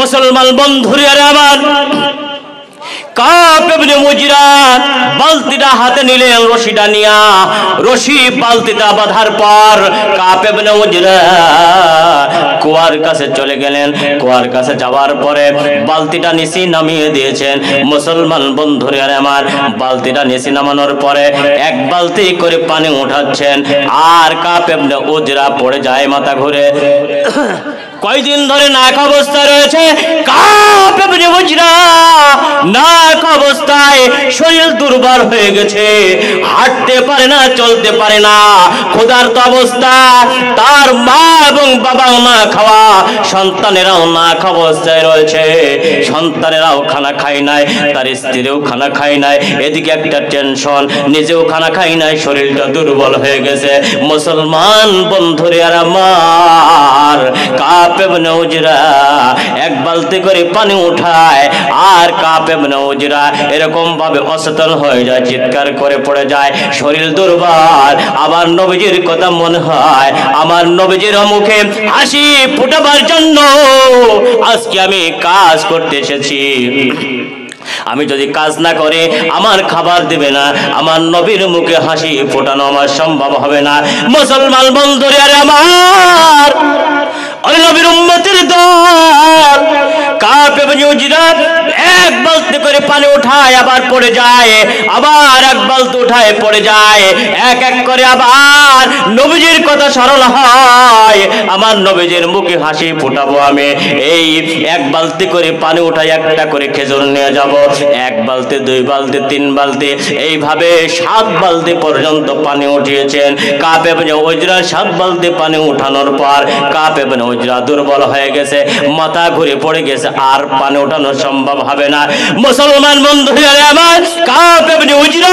মুসলমান বন্ধুরা আমার, কাব ইবনে মুজরা বালতিটা হাতে নিলেন, রশিটা নিয়া রশি বালতিটা বাঁধার পর কাব ইবনে মুজরা কুয়ার কাছে চলে গেলেন। কুয়ার কাছে যাওয়ার পরে বালতিটা নিচে নামিয়ে দিয়েছেন। মুসলমান বন্ধুরা আমার, বালতিটা নিচে নামানোর পরে এক বালতি করে পানি উঠাচ্ছেন, আর কাব ইবনে মুজরা পড়ে যায় মাথা ঘুরে। কয়দিন ধরে নাক অবস্থায় রয়েছে কাব ইবনে মুজরা, নাক অবস্থায় শরীর দুর্বল হয়ে গেছে, হাঁটতে পারে না, চলতে পারে না, ক্ষুধার্ত অবস্থা। তার মা এবং বাবা না খাওয়া, সন্তানেরাও না খাওয়া অবস্থায় রয়েছে, সন্তানেরাও খানা খায় নাই, তার স্ত্রীও খানা খায় নাই, এদিকে একটা টেনশন, নিজেও খানা খায় নাই, শরীরটা দুর্বল হয়ে গেছে। মুসলমান বন্ধুরে আর আমার, কাব ইবনে মুজরা এক বালতি করে পানি উঠায়, আর কাব ইবনে মুজরা এরকম ভাবে অচেতন হয়ে যায়, চিৎকার করে পড়ে যায়, শরীর দুর্বল। আবার নবীজির কথা মনে হয়, আমার নবীজির মুখে হাসি ফোটাবার জন্য আজকে আমি কাজ করতে এসেছি। আমি যদি কাজ না করে আমার খাবার দেবে না, আমার নবীর মুখে হাসি ফোটানো আমার সম্ভব হবে না। মুসলমান বন্ধুরা আমার, ওই নবীর উম্মতের দল কাব ইবনে মুজরা এক বালতি করে পানি উঠায়, আবার পড়ে যায়, আবার এক বালতি উঠায় পড়ে যায়, এক এক করে আবার নবীজির কথা স্মরণ হয়, আমার নবীজির মুখে হাসি ফোটাবো আমি। এই এক বালতি করে পানি উঠায় একটা করে খেজুর নিয়ে যাব, এক বালতি, দুই বালতি, তিন বালতি, এইভাবে 7 বালতি পর্যন্ত পানি উঠিয়েছেন কাব ইবনে মুজরা। 7 বালতি পানি উঠানোর পর কাব ইবনে মুজরা দুর্বল হয়ে গেছে, মাথা ঘুরে পড়ে গেছে, আর পানি উঠানো সম্ভব হবে না। মুসলমান বন্ধুরা আমার, কাব ইবনে মুজরা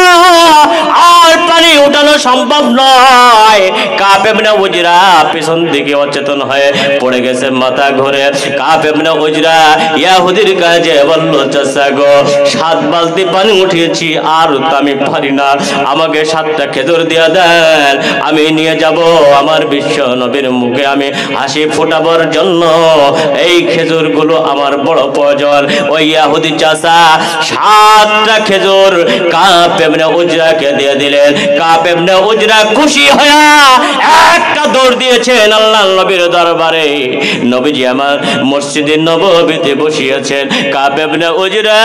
আর পানি উঠানো সম্ভব নয়। কাব ইবনে মুজরা পিছন দিকে অচেতন হয়ে পড়ে গেছে, মাথা ঘুরে। কাব ইবনে মুজরা ইহুদির কাছে বলল, চাচা গো, 7 বালতি পানি উঠিয়েছি, আর তো আমি পারি না, আমাকে 7টা খেজুর দিয়ে দেন, আমি নিয়ে যাব আমার বিশ্ব নবীর মুখে আমি হাসি ফোটাবার জন্য, এই খেজুরগুলো আমার বড় প্রয়োজন। ওই ইহুদি চাচা 7টা খেজুর কাব ইবনে মুজরাকে দিয়ে দিলেন। কাব ইবনে মুজরা খুশি হয়ে একটা দৌড় দিয়েছেন আল্লাহর নবীর দরবারে। নবীজি আমার মসজিদে নববীতে বসিয়েছেন, কাব ইবনে মুজরা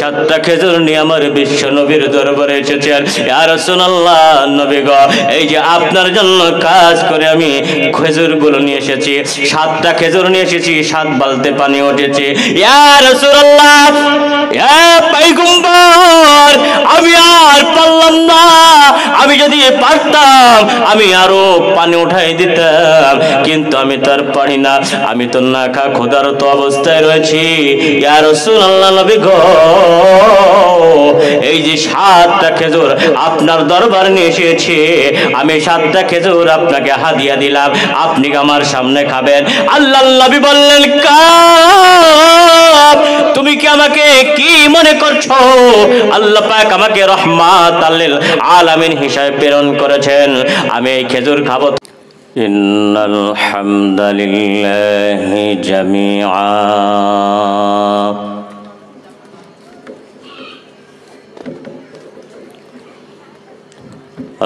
7টা খেজুর নিয়ে আমার বিশ্ব নবীর দরবারে এসেছেন। ইয়া রাসূলুল্লাহ, নবী গো, এই যে আপনার জন্য কাজ করে আমি খেজুরগুলো নিয়ে এসেছি, 7টা খেজুর নিয়ে এসেছি, 7 বালতি পানি উঠেছে। ইয়া রাসূলুল্লাহ, ইয়া পয়গম্বর, আমি আর পারলাম না, আমি যদি পারতাম আমি আরো পানি উঠাই দিতাম, কিন্তু আমি তার পারি না, আমি তো না খা ক্ষুধার্ত অবস্থায় রয়েছি। ইয়া রাসূলুল্লাহ, নবী গো, এই যে 7টা খেজুর আপনার দরবার নিয়ে এসেছি, আমি 7টা খেজুর আপনাকে হাদিয়া দিলাম, আপনি আমার সামনে খাবেন। আল্লাহর নবী বললেন, কাব, তুমি কি আমাকে কি মনে করছো? আল্লাহ পাক আমাকে রাহমাতাল লিল আলামিন হিসেবে প্রেরণ করেছেন, আমি এই খেজুর খাবো। ইন্নাল হামদালিল্লাহি জামিআ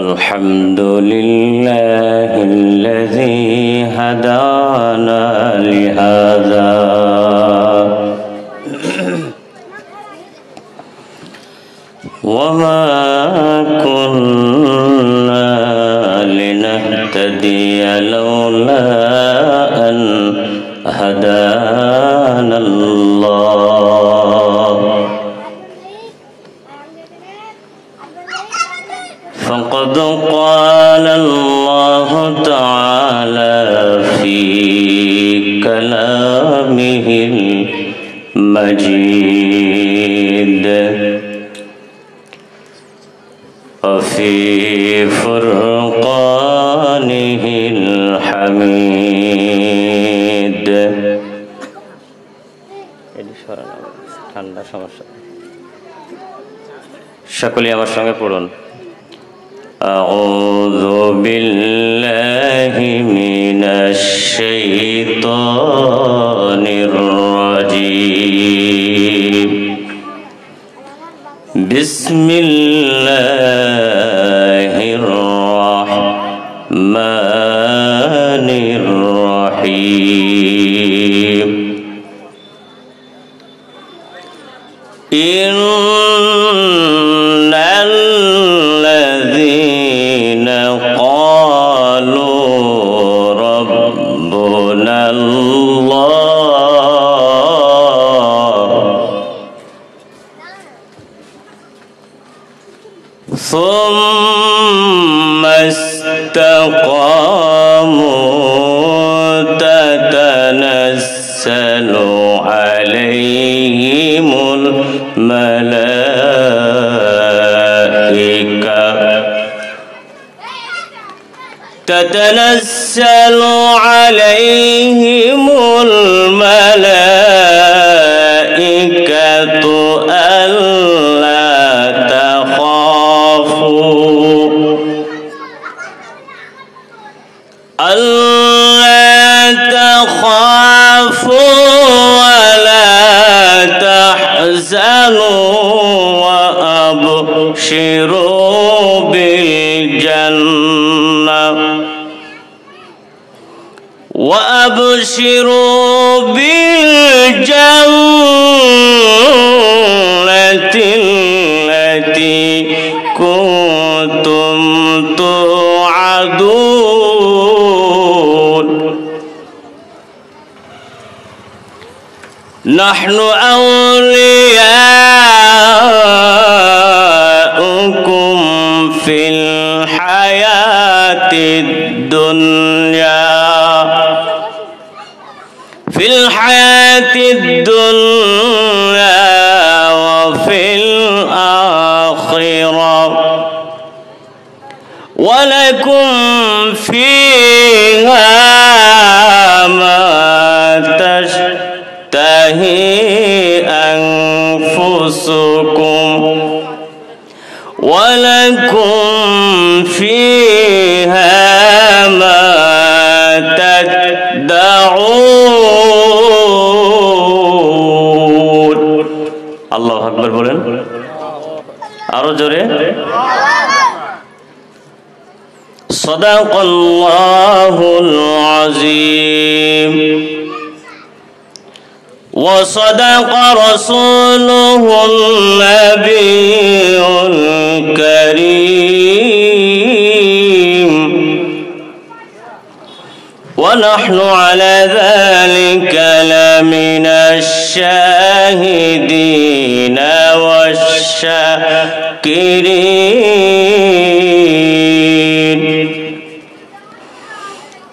আলহামদুলিল্লাহিল্লাযী হাদানা লিহাযা ওয়া মা কুন্না লিনাহতাদিয়া লাওলা আন হাদানাল্লাহ। فقد قال الله تعالى في كلامه المجيد وفي فرقانه الحميد। ঠান্ডা সমস্যা, সকলে আমার সঙ্গে পড়ুন। أعوذ بالله من الشيطان بسم الله الرحمن الرحيم إن الذين قالوا ربنا الله ثم استقاموا تتنزل عليهم الملائكة تتنزل عليهم الملائكة ألا تخافوا ولا تحزنوا وأبشروا بالجنة التي كنتم توعدون نحن أولياؤكم في الحياة الدنيا وفي الآخرة ولكم فيها ما تشتهي أنفسكم ولكم فيها ما تدعون الله أكبر বলেন আরো জোরে صدق الله العظيم وصدق رسوله النبي الكريم ونحن على ذلك لمن الشاهدين والشاكرين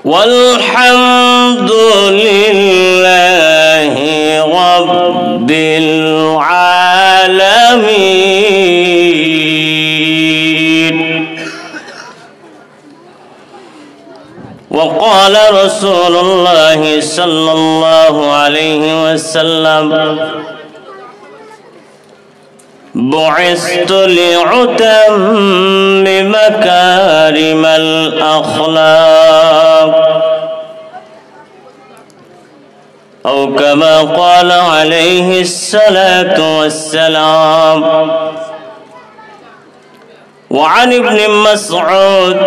والحمد لله رب العالمين وقال رسول الله صلى الله عليه وسلم بعثت لأتمم مكارم الأخلاق أو كما قال عليه الصلاة والسلام وعن ابن مسعود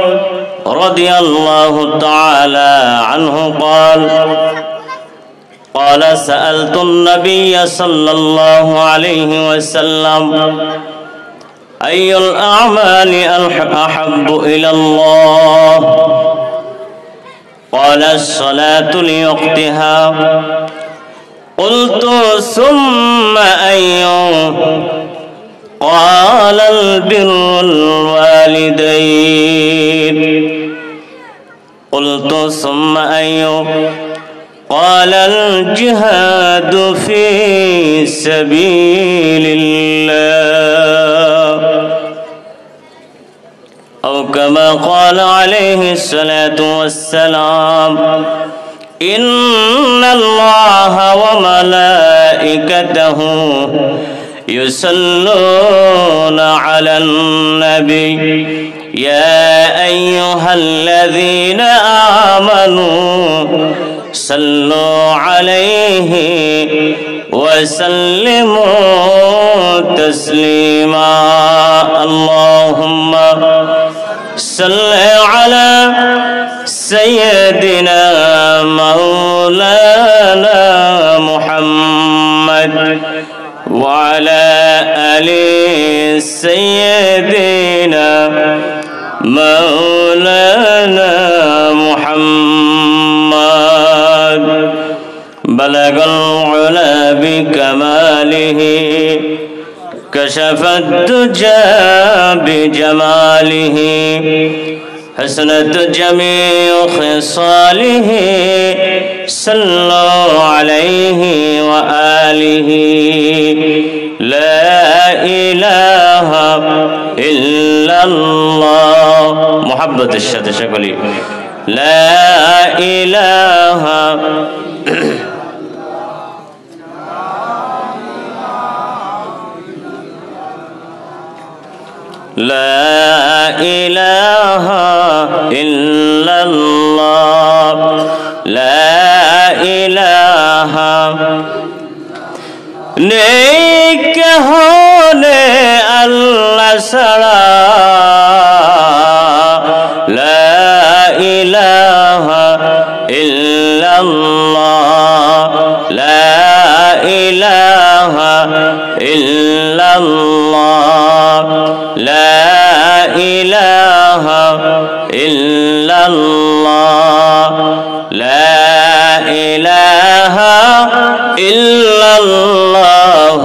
رضي الله تعالى عنه قال سألت النبي صلى الله عليه وسلم أي الأعمال أحب إلى الله قال الصلاة لوقتها قلت ثم أي قال البر الوالدين قلت ثم أي قال الجهاد في سبيل الله أو كما قال عليه الصلاة والسلام إن الله وملائكته يصلون على النبي يا أيها الذين آمنوا صلوا عليه وسلموا تسليما اللهم صل على سيدنا مولانا محمد وعلى آل سيدنا مولانا محمد بلغ العلا بكماله كشف الدجى بجماله حسنت جميع خصاله صلوا عليه وآله لا إله إلا الله محبة الشهادة شكلي لا إله لا إله إلا الله لا إله নেক হলে আল্লাহ ছাড়া লা ইলাহা ইল্লাল্লাহ লা ইলাহা ইল্লাল্লাহ লা ইলাহা ইল্লাল্লাহ লা ইলাহা ইল্লাল্লাহ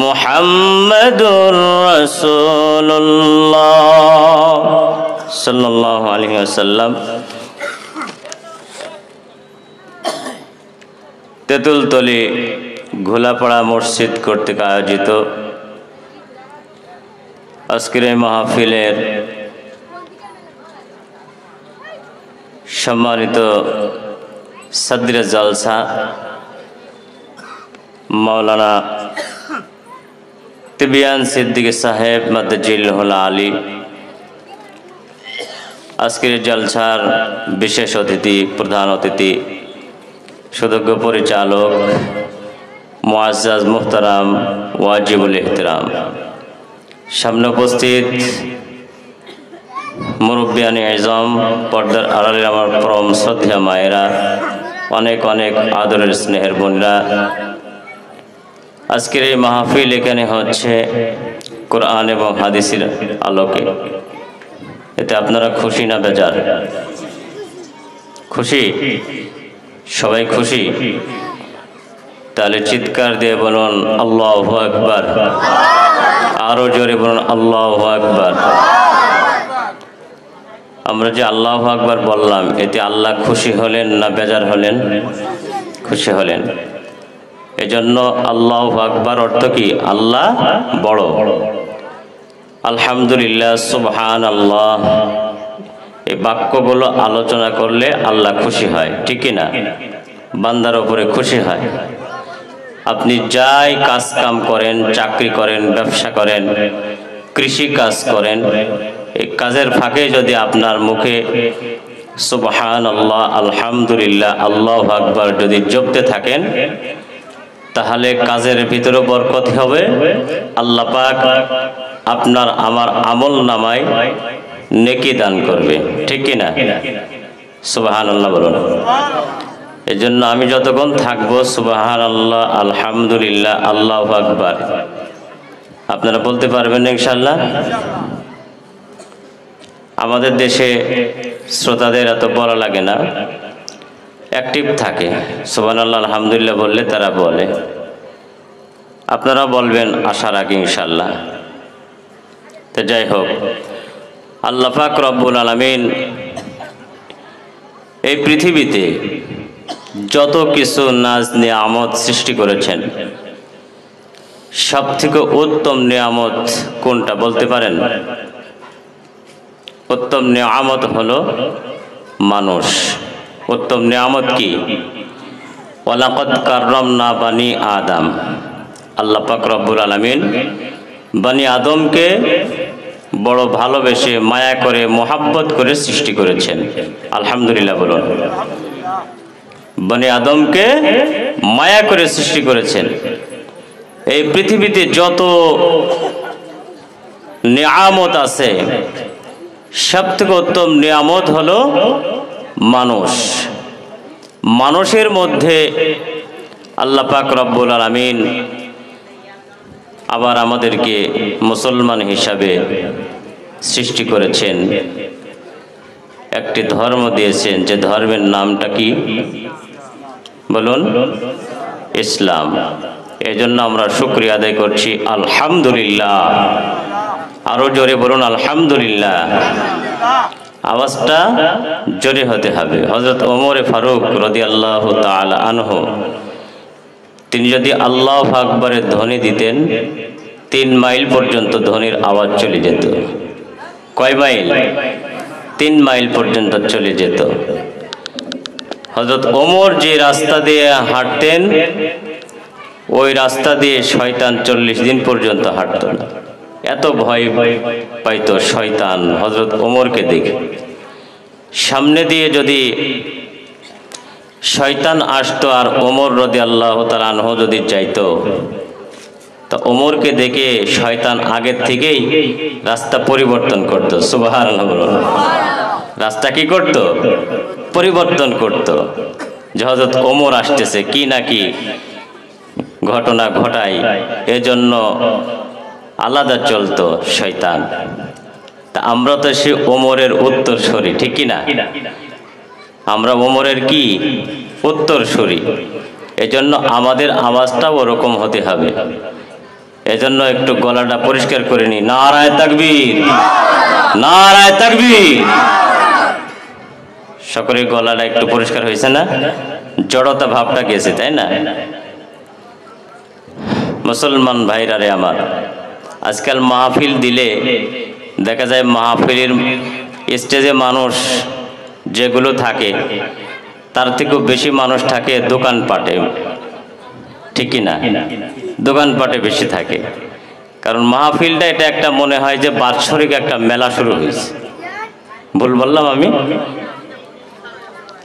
মুহাম্মাদুর রাসূলুল্লাহ সাল্লাল্লাহু আলাইহি ওয়াসাল্লাম। তেঁতুলতলী ঘোলাপাড়া মসজিদ কর্তৃক আয়োজিত আজকের এই মাহফিলের সম্মানিত সদরে জলসা মৌলানা তিবিয়ান সিদ্দিকী সাহেব মাদ্দাজিল্লাহুল আলী, আজকের জলসার বিশেষ অতিথি, প্রধান অতিথি, সুযোগ্য পরিচালক মুআজ্জাজ মুহতারাম ওয়াজিবুল ইহতিরাম, সামনে উপস্থিত মুরব্বিয়ানে আজম, পর্দার আড়ালের আমার পরম শ্রদ্ধা মায়েরা, অনেক অনেক আদরের স্নেহের বোনরা, আজকের এই মাহফিল এখানে হচ্ছে কোরআন এবং হাদিসের আলোকে। এতে আপনারা খুশি না বেজার? খুশি? সবাই খুশি? তাহলে চিৎকার দিয়ে বলুন আল্লাহু আকবার, আরো জোরে বলুন আল্লাহু আকবার। আমরা যে আল্লাহু আকবার বললাম, এতে আল্লাহ খুশি হলেন না বেজার হলেন? খুশি হলেন। এজন্য আল্লাহু আকবার অর্থ কি? আল্লাহ বড়। আলহামদুলিল্লাহ, সুবহানাল্লাহ, এই বাক্যগুলো আলোচনা করলে আল্লাহ খুশি হয়, ঠিক না? বান্দার উপরে খুশি হয়। আপনি যাই কাজ কাম করেন, চাকরি করেন, ব্যবসা করেন, কৃষি কাজ করেন, এই কাজের ফাঁকে যদি আপনার মুখে সুবহানাল্লাহ, আলহামদুলিল্লাহ, আল্লাহু আকবার যদি জপতে থাকেন, তাহলে কাজের ভিতরে বরকত হবে। আল্লাহ পাক আপনার আমার আমল নামায় নেকি দান করবে, ঠিক কি না? সুবহানাল্লাহ বলুন। এই জন্য আমি যতক্ষণ থাকবো সুবহানাল্লাহ, আলহামদুলিল্লাহ, আল্লাহু আকবার আপনারা বলতে পারবেন ইনশাআল্লাহ? আমাদের দেশে শ্রোতাদের এত বলা লাগে না, অ্যাক্টিভ থাকে। সুবহানাল্লাহ, আলহামদুলিল্লাহ বললে তারা বলে। আপনারা বলবেন আশা রাখি ইনশাআল্লাহ। তো যাই হোক, আল্লাহ পাক রব্বুল আলামিন এই পৃথিবীতে যত কিছু নাজ নিয়ামত সৃষ্টি করেছেন, সবথেকে উত্তম নিয়ামত কোনটা বলতে পারেন? উত্তম নিয়ামত হলো মানুষ। উত্তম নিয়ামত কি? ওয়ালাকাদ কাররামনা বানি আদম। আল্লাহ পাক রব্বুল আলামিন বানি আদমকে বড় ভালোবেসে, মায়া করে, মোহাব্বত করে সৃষ্টি করেছেন। আলহামদুলিল্লাহ বলুন। বানি আদমকে মায়া করে সৃষ্টি করেছেন। এই পৃথিবীতে যত নিয়ামত আছে সবথেকে উত্তম নিয়ামত হলো মানুষ। মানুষের মধ্যে আল্লাহ পাক রব্বুল আলামিন আবার আমাদেরকে মুসলমান হিসাবে সৃষ্টি করেছেন, একটি ধর্ম দিয়েছেন, যে ধর্মের নামটা কি বলুন? ইসলাম। এজন্য আমরা শুকরিয়া আদায় করছি আলহামদুলিল্লাহ। আরো জোরে বলুন আলহামদুলিল্লাহ। আওয়াজটা জোরে হতে হবে। হযরত ওমর ফারুক রাদিয়াল্লাহু তাআলা আনহু তিনি যদি আল্লাহু আকবারের ধ্বনি দিতেন 3 মাইল পর্যন্ত ধ্বনির আওয়াজ চলে যেত। কয় মাইল? 3 মাইল পর্যন্ত চলে যেত। হযরত ওমর যে রাস্তা দিয়ে হাঁটতেন ওই রাস্তা দিয়ে শয়তান 40 দিন পর্যন্ত হাঁটত না। এত ভয় পাইতো শয়তান হযরত ওমরকে দেখে। সামনে দিয়ে যদি শয়তান আসতো আর ওমর রাদিয়াল্লাহু তাআলা আনহু যদি যাইতো, তো ওমরকে দেখে শয়তান আগের থেকেই রাস্তা পরিবর্তন করত। সুবহানাল্লাহ। রাস্তা কি করত? পরিবর্তন করত, যে হযরত ওমর আসতেছে, কি নাকি ঘটনা ঘটায়, এজন্য আলাদা চলতো শয়তান। তা আমরা তো সে ওমরের উত্তরসূরি, ঠিক কি না? আমরা ওমরের কি উত্তরসূরি, এজন্য আমাদের আওয়াজটাও ওরকম হতে হবে। এজন্য একটু গলাটা পরিষ্কার করে নি। নারায়ে তাকবীর, নারায়ে তাকবীর। সকলের গলাটা একটু পরিষ্কার হয়েছে না? জড়তা ভাবটা গেছে, তাই না? মুসলমান ভাইরা রে আমার, আজকাল মাহফিল দিলে দেখা যায় মাহফিলের স্টেজে মানুষ যেগুলো থাকে তার থেকেও বেশি মানুষ থাকে দোকানপাটে, ঠিক কি না? দোকানপাটে বেশি থাকে। কারণ মাহফিলটা এটা একটা মনে হয় যে বাৎসরিক একটা মেলা শুরু হয়েছে। ভুল বললাম আমি?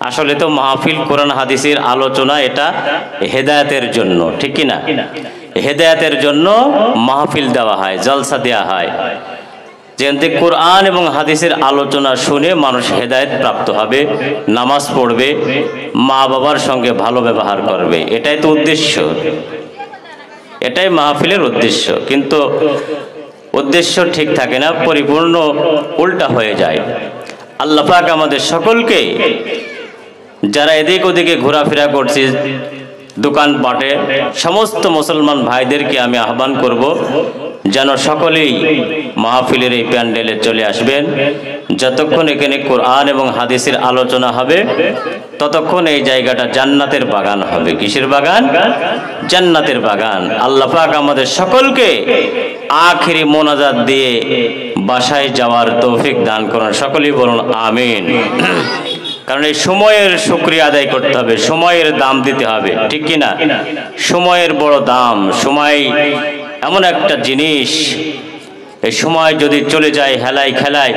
আসলে তো মাহফিল কোরআন হাদিসের আলোচনা, এটা হেদায়েতের জন্য, ঠিক কি না? হেদায়েতের জন্য মাহফিল দেওয়া হয়, জলসা দেওয়া হয়, যেখানে কোরআন এবং হাদিসের আলোচনা শুনে মানুষ হেদায়েত প্রাপ্ত হবে, নামাজ পড়বে, মা বাবার সঙ্গে ভালো ব্যবহার করবে। এটাই তো উদ্দেশ্য, এটাই মাহফিলের উদ্দেশ্য। কিন্তু উদ্দেশ্য ঠিক থাকে না, পরিপূর্ণ উল্টা হয়ে যায়। আল্লাহ পাক আমাদের সকলকে, যারা এদিক ওদিকে ঘোরাফেরা করছে দোকানপাটে, সমস্ত মুসলমান ভাইদেরকে আমি আহ্বান করব যেন সকলেই মাহফিলের এই প্যান্ডেলে চলে আসবেন। যতক্ষণ এখানে কোরআন এবং হাদিসের আলোচনা হবে ততক্ষণ এই জায়গাটা জান্নাতের বাগান হবে। কিসের বাগান? জান্নাতের বাগান। আল্লাহ পাক আমাদের সকলকে আখিরি মোনাজাত দিয়ে বাসায় যাওয়ার তৌফিক দান করুন। সকলেই বলুন আমিন। কারণ এই সময়ের শুকরিয়া আদায় করতে হবে, সময়ের দাম দিতে হবে, ঠিক কি না? সময়ের বড় দাম। সময় এমন একটা জিনিস, এই সময় যদি চলে যায় হেলায় খেলায়,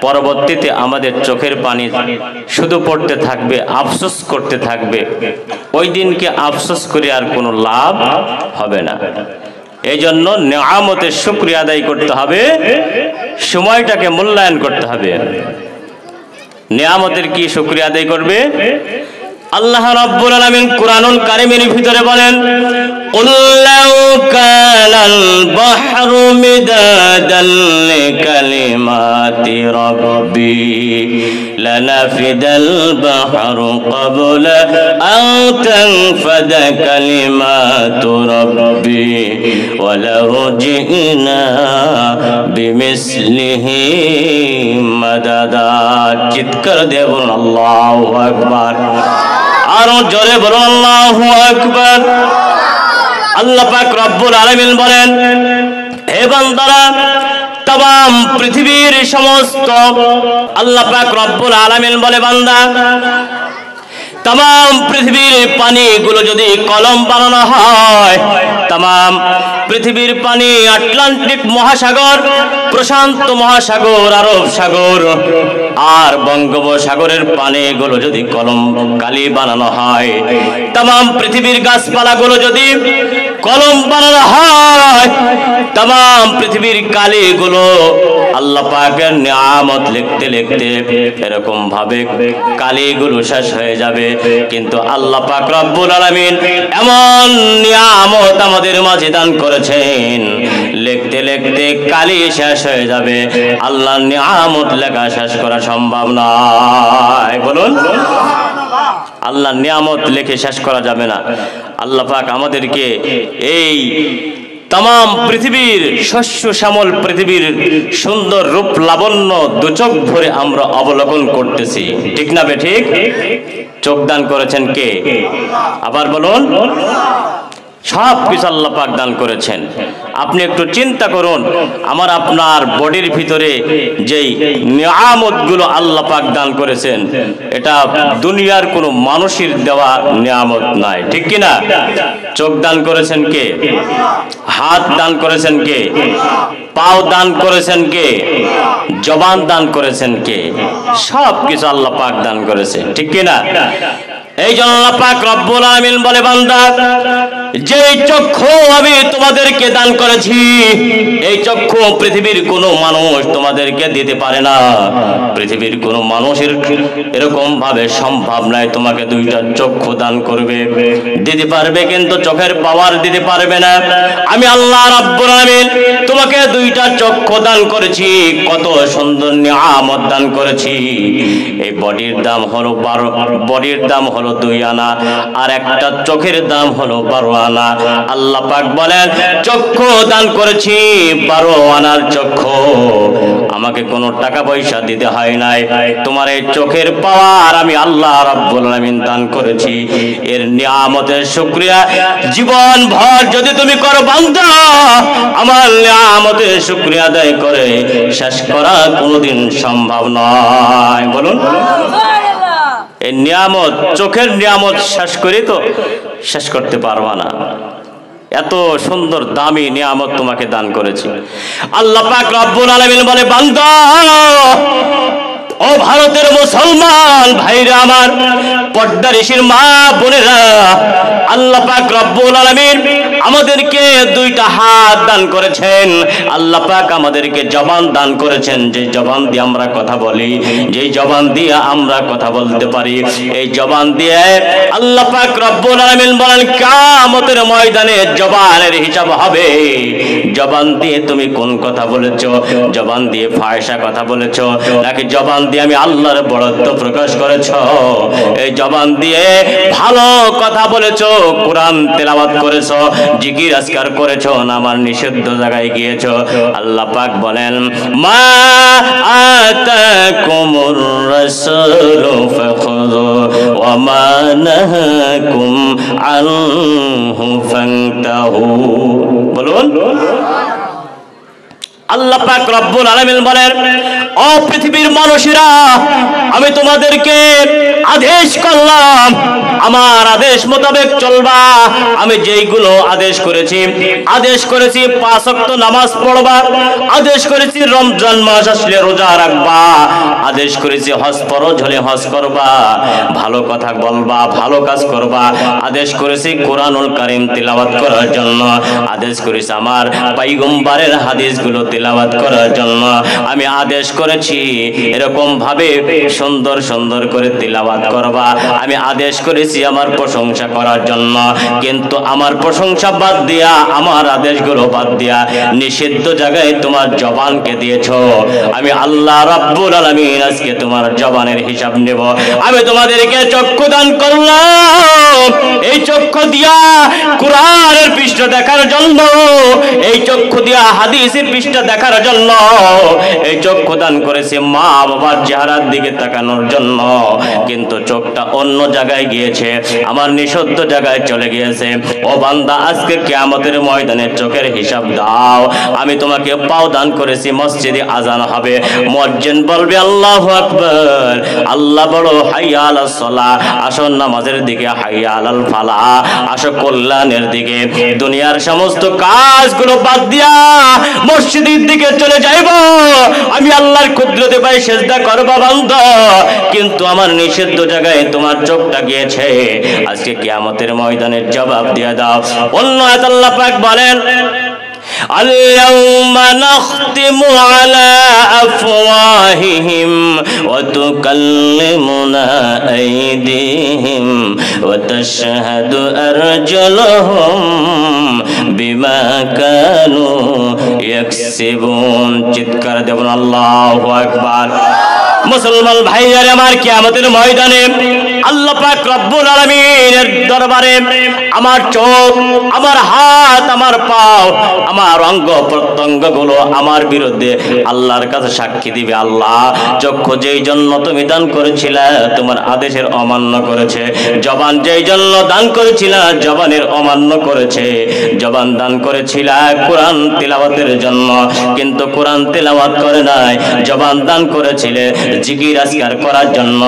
পরবর্তীতে আমাদের চোখের পানি শুধু পড়তে থাকবে, আফসোস করতে থাকবে। ওই দিনকে আফসোস করে আর কোনো লাভ হবে না। এই জন্য নিয়ামতের শুকরিয়া আদায় করতে হবে, সময়টাকে মূল্যায়ন করতে হবে। নিয়ামতের কি শুকরিয়া আদায় করবে? আল্লাহ রাব্বুল আলামিন কুরআনুল কারীমের ভিতরে বলেন, কুল লাউ কানাল বাহরু মিদাদাল লিকালিমাতি রাব্বি লানাফিদাল বাহরু ক্বাবলা আন তানফাদা কালিমাতু রাব্বি ওয়ালাউ জিনা বিমিসলিহি মাদাদা। চিৎকার দিয়ে বলুন আল্লাহু আকবার। আরো জোরে বলুন আল্লাহু আকবার। আল্লাহ পাক রব্বুল আলামিন বলেন, হে বান্দারা, तमाम पृथ्वीर समस्त अल्लाह पाक रब्बुल आलामीन बोले बांदा तमाम पृथ्वीर पानी गुलो यदि कलम बानानो हय तमाम पृथ्वीर पानी आटलांटिक महासागर प्रशांत महासागर आरब सागर और बंगोपसागरेर पानी गुलो यदि कलम काली बानानो हय तमाम पृथ्वीर गाछपाला गुलो यदि কলম বানানো হয়, तमाम পৃথিবীর কালিগুলো আল্লাহ পাকের নিয়ামত লিখতে লিখতে এরকম ভাবে কালিগুলো শেষ হয়ে যাবে। কিন্তু আল্লাহ পাক রব্বুল আলামিন এমন নিয়ামত আমাদের মাঝে দান করেছেন, লিখতে লিখতে কালি শেষ হয়ে যাবে, আল্লাহর নিয়ামত লেখা শেষ করা সম্ভব নয়। বলুন, আল্লাহর নিয়ামত লিখে শেষ করা যাবে না। আল্লাহ পাক আমাদেরকে এই तमाम পৃথিবীর শস্য শ্যামল পৃথিবীর সুন্দর রূপ লাবণ্য দুচোখ ভরে আমরা অবলোকন করতেছি, ঠিক না বে ঠিক? চোখ দান করেছেন কে? আবার বলুন, সব কিছু আল্লাহ পাক দান করেছেন। আপনি একটু চিন্তা করুন, আমার আপনার বডির ভিতরে যেই নিয়ামতগুলো আল্লাহ পাক দান করেছেন, এটা দুনিয়ার কোনো মানুষের দেওয়া নিয়ামত নয়, ঠিক কি না? চোখ দান করেছেন কে? হাত দান করেছেন কে? পাও দান করেছেন কে? জবান দান করেছেন কে? সব কিছু আল্লাহ পাক দান করেছেন, ঠিক কি না? এই জন্য আল্লাহ পাক রব্বুল আলামিন বলে, বান্দা যে চক্ষু আমি তোমাদেরকে দান করেছি, এই চক্ষু পৃথিবীর কোনো মানুষ তোমাদেরকে দিতে পারে না। পৃথিবীর কোনো মানুষের এরকম ভাবে সম্ভব নয় তোমাকে দুইটা চক্ষু দান করবে, দিতে পারবে কিন্তু চোখের পাওয়ার দিতে পারবে না। আমি আল্লাহ রাব্বুল আলামিন তোমাকে দুইটা চক্ষু দান করেছি, কত সুন্দর নিয়ামত দান করেছি। এই বডির দাম হলো 2 আনা, আর একটা চোখের দাম হলো 12 আনা। আল্লাহ পাক বলেন, চক্ষু দান করেছি 12 আনার চক্ষু, আমাকে কোনো টাকা পয়সা দিতে হয় নাই। তোমার এই চোখের পাওয়ার আমি আল্লাহ রাব্বুল আলামিন দান করেছি। এর নিয়ামতের শুকরিয়া জীবন ভর যদি তুমি করো বান্দা, আমার নিয়ামতের শুকরিয়া আদায় করে শেষ করা কোনোদিন সম্ভব নয়। বলুন, এই নিয়ামত, চোখের নিয়ামত শেষ করে তো শেষ করতে পারবা না। এত সুন্দর দামি নিয়ামত তোমাকে দান করেছি। আল্লাহ পাক রব্বুল আলামিন বলে, বান্দা ও ভারতের মুসলমান ভাইরা আমার, পর্দা ঋষির মা বোনেরা, আল্লাহ পাক রব্বুল আলামিন আমাদেরকে দুইটা হাত দান করেছেন। আল্লাহ পাক আমাদেরকে জবান দান করেছেন, যে জবান দিয়ে আমরা কথা বলি, যে জবান দিয়ে আমরা কথা বলতে পারি। এই জবান দিয়ে আল্লাহ পাক রব্বুল আলামিন বলেন, কিয়ামতের ময়দানে জবানের হিসাব হবে। জবান দিয়ে তুমি কোন কথা বলেছো? জবান দিয়ে ফায়সা কথা বলেছো, নাকি জবান দিয়ে আমি আল্লাহর বড়ত্ব প্রকাশ করেছো? এই জবান দিয়ে ভালো কথা বলেছো, কোরআন তেলাওয়াত করেছো, জিকির আজকার করেছো, না আমার নিষিদ্ধ জায়গায় গিয়েছো? আল্লাহ পাক বলেন, মা আতাকুমুর রাসূলু ফাখুযু ওয়া মা নাহাকুম আনহু ফান্তাহু। বলুন, আল্লাহ পাক রব্বুল আলামিন বলেন, ও পৃথিবীর মানুষেরা, আমি তোমাদেরকে আদেশ করলাম, আমার আদেশ মোতাবেক চলবা। আমি যেইগুলো আদেশ করেছি 5 ওয়াক্ত নামাজ পড়বা, আদেশ করেছি রমজান মাস আসলে রোজা রাখবা, আদেশ করেছি হজ ফরজ হলে হজ করবা, ভালো কথা বলবা, ভালো কাজ করবা, আদেশ করেছি কোরআনুল কারীম তিলাওয়াত করার জন্য, আদেশ করেছি আমার পয়গম্বরের হাদিসগুলো তিলাওয়াত করার জন্য। আমি আদেশ করেছি এরকম ভাবে সুন্দর সুন্দর করে তিলাওয়াত করবা। আমি আদেশ করেছি আমার প্রশংসা করার জন্য, কিন্তু আমার প্রশংসা বাদ দিয়া, আমার আদেশগুলো বাদ দিয়া নিষিদ্ধ জায়গায় তোমার জবানকে দিয়েছো। আমি আল্লাহ রাব্বুল আলামিন আজকে তোমার জবানের হিসাব নেব। আমি তোমাদেরকে চক্ষু দান করলাম, এই চক্ষু দিয়া কোরআনের পৃষ্ঠা দেখার জন্য, এই চক্ষু দিয়া হাদিসের পৃষ্ঠা দেখার জন্য, এই চক্ষু দান করেছে মা বাবার চেহারার দিকে তাকানোর জন্য। কিন্তু চোখটা অন্য জায়গায় গিয়েছে, আমার নিষিদ্ধ জায়গায় চলে গিয়েছে। ও বান্দা, আজকে কিয়ামতের ময়দানে চোখের হিসাব দাও। আমি তোমাকে পাও দান করেছি, মসজিদে আজান হবে, মুয়াজ্জিন বলবে আল্লাহু আকবার, আল্লাহ বড়, হাইয়া আলাস সালাহ, আসো নামাজের দিকে, হাইয়া আলাল ফালাহ, আসো কল্যাণের দিকে। দুনিয়ার সমস্ত কাজগুলো বাদ দিয়া মসজিদের দিকে চলে যাইব, আমি আল্লাহর কুদরতে পাই সেজদা করবা বান্দা, কিন্তু আমার নিষিদ্ধ জায়গায় তোমার চোখটা গিয়েছে, আজকে কিয়ামতের ময়দানের জবাব দিয়ে দাও। অন্য আয়াত আল্লাহ পাক বলেন اليوم نختم على أفواههم وتكلمنا أيديهم وتشهد أرجلهم بما كانوا يكسبون চিৎকার দেবেন আল্লাহু আকবার। মুসলমান ভাইয়ার আমার কিয়ামতের ময়দানে আল্লাহ পাক রব্বুল আলামিনের দরবারে আমার চোখ, আমার হাত, আমার পাও, আমার অঙ্গ প্রত্যঙ্গ গুলো আমার বিরুদ্ধে আল্লাহর কাছে সাক্ষী দিবে। আল্লাহ, চক্ষু যেই জন্য তুমি দান করেছিলে তোমার আদেশের অমান্য করেছে, জবান যেই জন্য দান করেছিলে জবানের অমান্য করেছে। জবান দান করেছিলে কোরআন তিলাওয়াতের জন্য, কিন্তু কোরআন তিলাওয়াত করে নাই। জবান দান করেছিলে জিকির আজকার করার জন্য,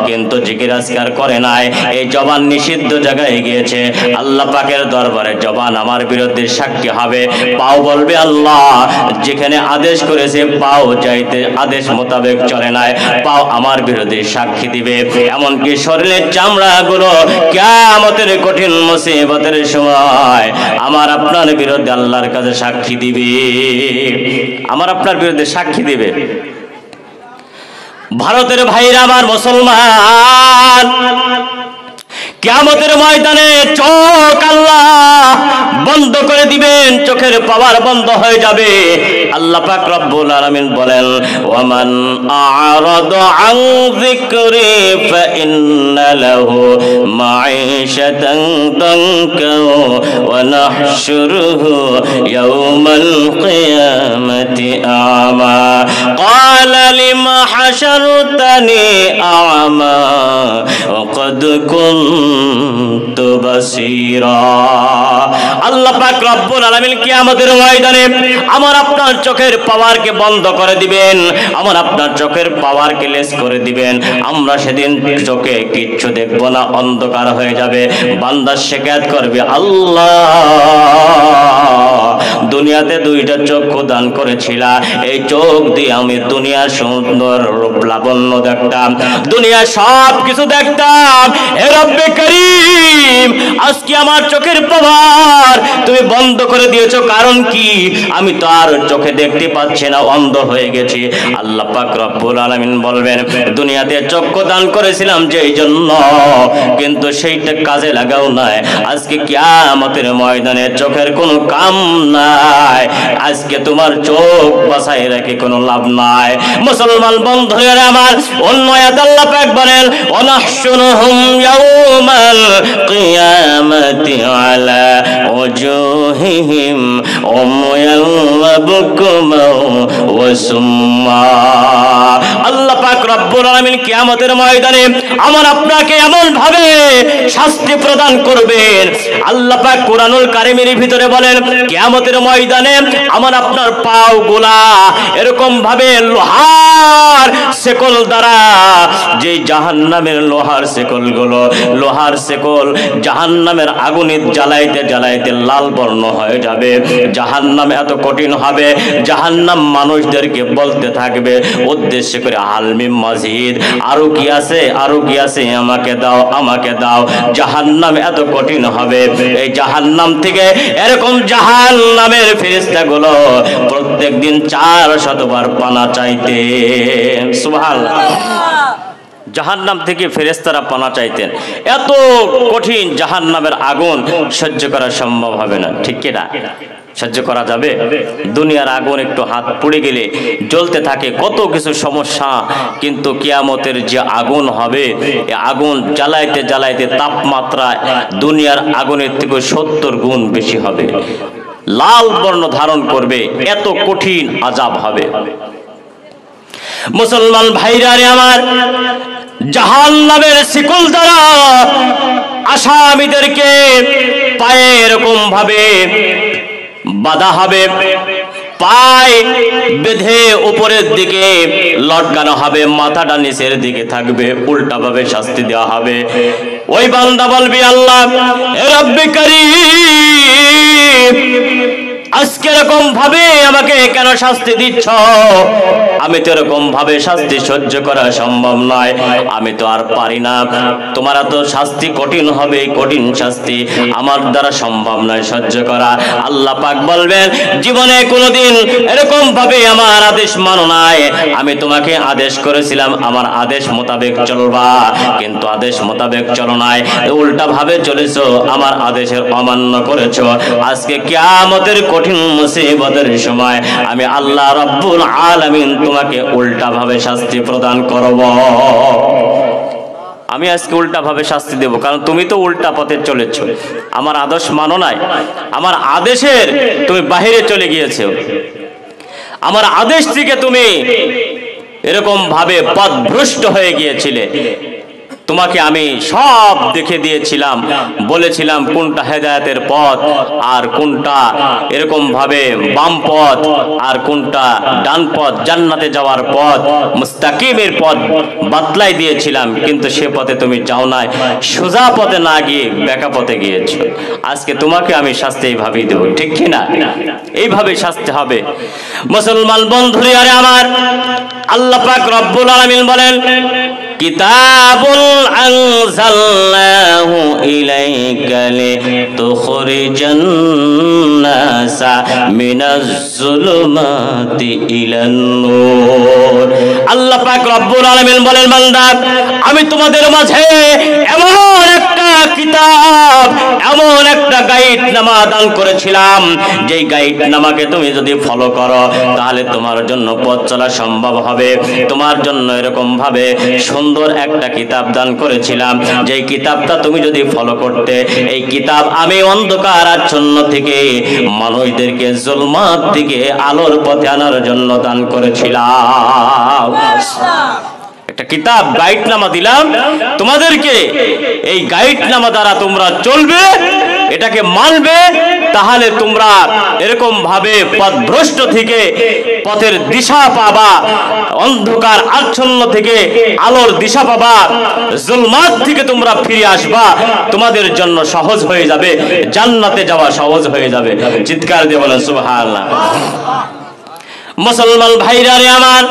কিন্তু জিকির আজকার করে নাই। এই জবান নিষিদ্ধ জায়গায় গিয়েছে। আল্লাহ পাকের দরবারে জবান আমার বিরুদ্ধে সাক্ষী হবে। পাও বলবে আল্লাহ যেখানে আদেশ করেছে পাও যাইতে আদেশ মোতাবেক চলে নাই, পাও আমার বিরুদ্ধে সাক্ষী দিবে। এমনকি শরীরের চামড়া গুলো কিয়ামতের কঠিন মুসিবতের সময় আমার আপনার বিরুদ্ধে আল্লাহর কাছে সাক্ষী দিবে, আমার আপনার বিরুদ্ধে সাক্ষী দিবে। ভারতের ভাইরা আমার মুসলমান, কিয়ামতের ময়দানে চোখ আল্লাহ বন্ধ করে দিবেন, চোখের পাওয়ার বন্ধ হয়ে যাবে। আল্লাহ পাক রব্বুল আলামিন বলেন ওয়ামান আ'রাদা আন যিকরি ফাইন্না লাহু মাঈশাতান দানকা ওয়া নাহশুরুহু ইয়াওমাল কিয়ামাতি আ'মা ক্বালা লিমা হাশারতানি আ'মা ওয়া ক্বাদ কুনতু বাসীরা। আল্লাহ পাক রব্বুল আলামিন কিয়ামতের ময়দানে আমার আপনার চোখের পাওয়ারকে বন্ধ করে দিবেন, আমার আপনার চোখের পাওয়ারকে লেস করে দিবেন। আমরা সেদিন চোখে কিচ্ছু দেখবো না, অন্ধকার হয়ে যাবে। বান্দা শিকায়ত করবে আল্লাহ দুনিয়াতে দুইটা চক্ষু দান করেছিলা, এই চোখ দিয়ে আমি দুনিয়ার সুন্দর রূপ লাবণ্য দেখতাম, দুনিয়ার সব কিছু দেখতাম। হে রব্বে করিম, আজকে আমার চোখের পাওয়ার তুমি বন্ধ করে দিয়েছো, কারণ কি? আমি তো আর চোখে দেখতে পাচ্ছি না, অন্ধ হয়ে গেছি। আল্লাহ পাক রব্বুল আলামিন বলবেন দুনিয়াতে চক্ষু দান করেছিলাম যেই জন্য, কিন্তু সেইটা কাজে লাগাও নাই। আজকে কিয়ামতের ময়দানে চোখের কোনো কাম নাই, আজকে তোমার চোখ বাঁচাই রেখে কোনো লাভ নাই। মুসলমান বন্ধুরা আমার, অন্য আয়াত আল্লাহ পাক বলেন ওয়ানাহশুরুহুম ইয়াওমাল কিয়ামাতি আলা ওয়াজুহিহিম উময়ান ওয়া বুকমান ওয়া সুম্মা। আল্লাহ পাক রব্বুল আলামিন কিয়ামতের ময়দানে আমার আপনাকে এমন ভাবে শাস্তি প্রদান করবেন। আল্লাহ পাক কোরআনুল কারীমের ভিতরে বলেন কিয়ামতের ময়দানে আমার আপনার পাওগুলা এরকম ভাবে লোহার শেকল দ্বারা, যে জাহান্নামের লোহার শেকল গুলো, লোহার শেকল জাহান্নামের আগুনে জ্বালাইতে জ্বালাইতে লাল বর্ণ হয়ে যাবে। জাহান্নাম এত কঠিন হবে, জাহান্নাম মানুষদেরকে বলতে থাকবে উদ্দেশ্য করে আলমিম মাজিদ, আরো কি আছে, আরো কি আছে, আমাকে দাও, আমাকে দাও। জাহান্নাম এত কঠিন হবে, এই জাহান্নাম থেকে এরকম জাহান্নামের ফেরেশতা গুলো প্রত্যেকদিন 400 বার পানা চাইতেন। সুবহানাল্লাহ। জাহান্নাম থেকে ফেরেশতারা পানা চাইতেন। এত কঠিন জাহান্নামের আগুন সহ্য করা সম্ভব হবে না, ঠিক কি না? সহ্য করা যাবে? দুনিয়ার আগুন একটু হাত পুড়ে গেলে জ্বলতে থাকে কত কিছু সমস্যা, কিন্তু কিয়ামতের যে আগুন হবে, এই আগুন জ্বালাইতে জ্বালাইতে তাপমাত্রা দুনিয়ার আগুনের থেকে 70 গুণ বেশি হবে, লাল বর্ণ ধারণ করবে, এত কঠিন আযাব হবে। মুসলমান ভাইরা রে আমার, জাহান্নামের শিকল দ্বারা আসামীদেরকে পায়ে এরকম ভাবে বাঁধা হবে, পায়ে বেঁধে উপরের দিকে লটকানো হবে, মাথাটা নিচের দিকে থাকবে, উল্টা ভাবে শাস্তি দেওয়া হবে। ওই বান্দা বলবি আল্লাহ হে রব্বে করিম, আজকে এরকম ভাবে আমাকে কেন শাস্তি দিচ্ছ? আমি তো এরকম ভাবে শাস্তি সহ্য করা সম্ভব নয়, আমি তো আর পারি না। তোমার তো শাস্তি কঠিন হবে, কঠিন শাস্তি আমার দ্বারা সম্ভব নয় সহ্য করা। আল্লাহ পাক বলবেন, জীবনে কোনোদিন এরকম ভাবে আমার আদেশ মানো নাই। আমি তোমাকে আদেশ করেছিলাম আমার আদেশ মোতাবেক চলবা, কিন্তু আদেশ মোতাবেক চলো নাই, উল্টা ভাবে চলেছো, আমার আদেশের অমান্য করেছো। আজকে কিয়ামতের কঠিন মুসিবতের সময় আমি আল্লাহ রাব্বুল আলামিন তোমাকে উল্টা ভাবে শাস্তি প্রদান করব। আমি আজকে উল্টা ভাবে শাস্তি দেব, কারণ তুমি তো উল্টা পথে চলেছো, আমার আদেশ মানো নাই, আমার আদেশের তুমি বাহিরে চলে গিয়েছো, আমার আদেশ থেকে তুমি এরকম ভাবে পথভ্রষ্ট হয়ে গিয়েছিলে। তোমাকে আমি সব দেখে দিয়েছিলাম, বলেছিলাম কোনটা হেদায়েতের পথ আর কোনটা এরকম ভাবে বাম পথ আর কোনটা ডান পথ, জান্নাতে যাওয়ার পথ, মুস্তাকিমের পথ বাতলাই দিয়েছিলাম, কিন্তু সে পথে তুমি যাও নাই, সোজা পথে না গিয়ে বেঁকা পথে গিয়েছো। আজকে তোমাকে আমি শাস্তি এইভাবেই দেবো, ঠিক কিনা? এইভাবে শাস্তি হবে। মুসলমান বন্ধুরা আমার, আল্লাহ পাক রব্বুল আলামিন বলেন, কিতাবুল আনজালনাহু ইলাইকা লিতুখরিজান নাসা মিনাজ যুলুমাতি ইলান নূর। আল্লাহ পাক রব্বুল আলামিন বলেন, বান্দা আমি তোমাদের মাঝে এমন একটা কিতাব, এমন একটা গাইড নামা দান করেছিলাম, যেই গাইড নামাকে তুমি যদি ফলো করো তাহলে তোমার জন্য পথ চলা সম্ভব হবে। তোমার জন্য এরকম ভাবে সুন্দর একটা কিতাব দান করেছিলাম, যেই কিতাবটা তুমি যদি ফলো করতে, এই কিতাব আমি অন্ধকার আচ্ছন্ন থেকে মানুষদেরকে জুলমাত থেকে আলোর পথে আনার জন্য দান করেছিলাম। একটা কিতাব গাইড নামা দিলাম তোমাদেরকে, এই গাইড নামা দ্বারা তোমরা চলবে, এটাকে মানবে, তাহলে তোমরা এরকম ভাবে পথভ্রষ্ট থেকে পথের দিশা পাবা, অন্ধকার আচ্ছন্ন থেকে আলোর দিশা পাবা, জুলমাত থেকে তোমরা ফিরে আসবা, তোমাদের জন্য সহজ হয়ে যাবে, জান্নাতে যাওয়া সহজ হয়ে যাবে। চিৎকার দিয়ে বলেন সুবহানাল্লাহ। মুসলমান ভাইরা রে আমার,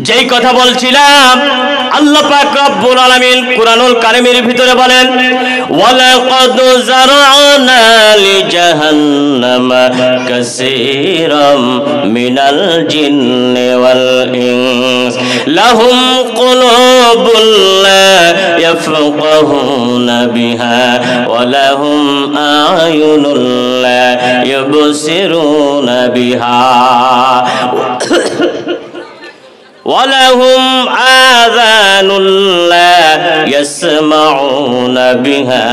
যেই কথা বলছিলাম, আল্লাহ পাক রব্বুল আলামিন কুরআনুল কারীমের ভিতরে বলেন, ওয়ালাকাদ যারা'না লিজাহান্নামা কাসীরাম মিনাল জিন্নি ওয়াল ইনস লাহুম কুলুবুন লা ইয়াফকাহুনা বিহা ওয়া লাহুম আ'য়ুনুন লা ইউবসিরুনা বিহা وَلَهُمْ آذَانٌ لَا يَسْمَعُونَ بِهَا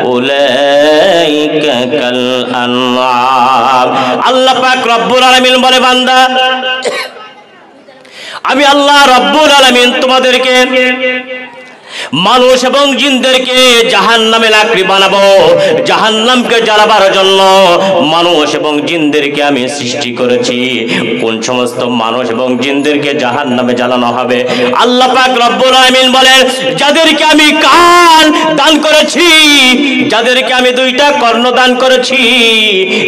أُولَئِكَ كَالْأَنْعَامِ। আল্লাহ পাক রব্বুল আলামিন বলে, বান্দা আমি আল্লাহ রব্বুল আলামিন তোমাদেরকে মানুষ এবং জিনদেরকে জাহান্নামে লাকড়ি বানাবো। জাহান্নামকে জ্বালাবার জন্য মানুষ এবং জিনদেরকে আমি সৃষ্টি করেছি। কোন সমস্ত মানুষ এবং জিনদেরকে জাহান্নামে জ্বালানো হবে? আল্লাহ পাক রব্বুল আলামিন বলেন, যাদেরকে আমি কান দান করেছি, যাদেরকে আমি দুইটা কর্ণ দান করেছি,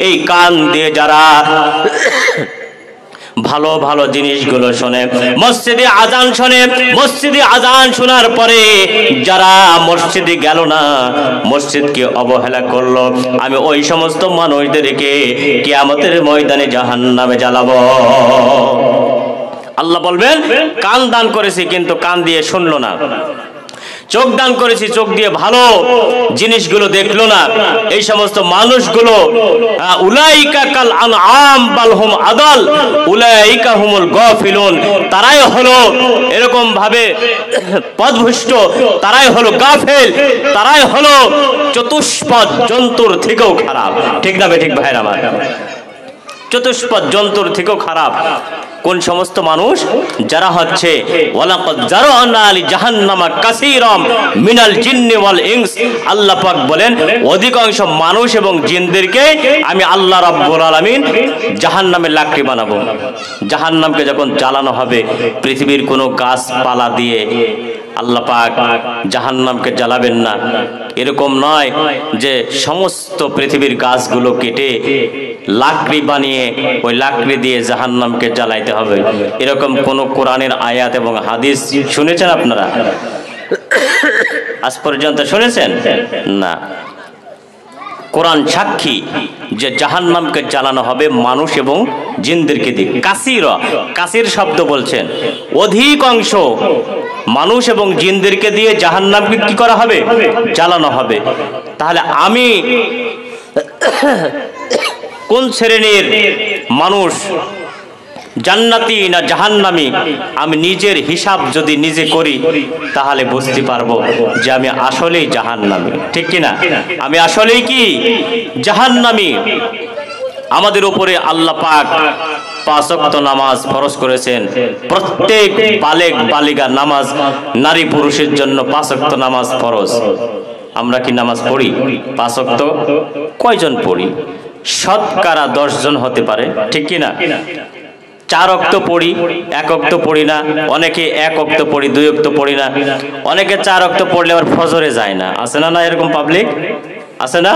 এই কান দিয়ে যারা ভালো ভালো জিনিসগুলো শোনে, মসজিদে আজান শোনে, মসজিদে আজান শোনার পরে যারা মসজিদে গেল না, মসজিদকে অবহেলা করলো, আমি ওই সমস্ত মানুষদেরকে কিয়ামতের ময়দানে জাহান্নামে জ্বালাবো। আল্লাহ বলবেন, কান দান করেছি কিন্তু কান দিয়ে শুনলো না, চোখ দান করেছি চোখ দিয়ে ভালো জিনিসগুলো দেখলো না, এই সমস্ত মানুষগুলো উলাইকা কাল আনআম বাল হুম আদাল উলাইকা হুমুল গাফিলুন, তারাই হলো এরকম ভাবে পথভ্রষ্ট, তারাই হলো গাফেল, তারাই হলো চতুষ্পদ জন্তুর থেকেও খারাপ। ঠিক না ঠিক ভাইরা আমার? চতুষ্পদ জন্তুর থেকেও খারাপ কোন সমস্ত মানুষ? যারা হচ্ছে ওয়ালাকাদ যারা'না লিজাহান্নামা কাসীরাম মিনাল জিন্নি ওয়াল ইনস। আল্লাহ পাক বলেন, অধিকাংশ মানুষ এবং জিনদেরকে আমি আল্লাহ রাব্বুল আলামিন জাহান্নামের লাকড়ি বানাবো। জাহান্নামকে যখন জ্বালানো হবে, পৃথিবীর কোনো গাছপালা দিয়ে আল্লাহ পাক জাহান্নামকে জ্বালাবেন না। এরকম নয় যে সমস্ত পৃথিবীর গাছগুলো কেটে লাকড়ি বানিয়ে ওই লাকড়ি দিয়ে জাহান্নামকে জ্বালাইতে হবে, এরকম কোন কোরআনের আয়াত এবং হাদিস শুনেছেন আপনারা? আজ পর্যন্ত শুনেছেন না। কোরআন সাক্ষী যে জাহান্নামকে জ্বালানো হবে মানুষ এবং জিনদেরকে দিয়ে। কাসির শব্দ বলছেন, অধিক অংশ মানুষ এবং জিনদেরকে দিয়ে জাহান্নামকে কি করা হবে? জ্বালানো হবে। তাহলে আমি কোন শ্রেণীর মানুষ, জান্নাতি না জাহান্নামী, আমি নিজের হিসাব যদি নিজে করি তাহলে বুঝতে পারবো যে আমি আসলেই জাহান্নামী, ঠিক কিনা? আমি আসলেই কি জাহান্নামী। আমাদের উপরে আল্লাহ পাক 5 ওয়াক্ত নামাজ ফরজ করেছেন। প্রত্যেক বালেগ বালিগা নামাজ, নারী পুরুষের জন্য 5 ওয়াক্ত নামাজ ফরজ। আমরা কি নামাজ পড়ি 5 ওয়াক্ত? কয়জন পড়ি? শতকরা 10 জন হতে পারে, ঠিক কিনা? 4 ওয়াক্ত পড়ি, 1 ওয়াক্ত পড়ি না। অনেকে 1 ওয়াক্ত পড়ি, 2 ওয়াক্ত পড়ি না। অনেকে 4 ওয়াক্ত পড়লে আবার ফজরে যায় না। আছে না? না এরকম পাবলিক আছে না?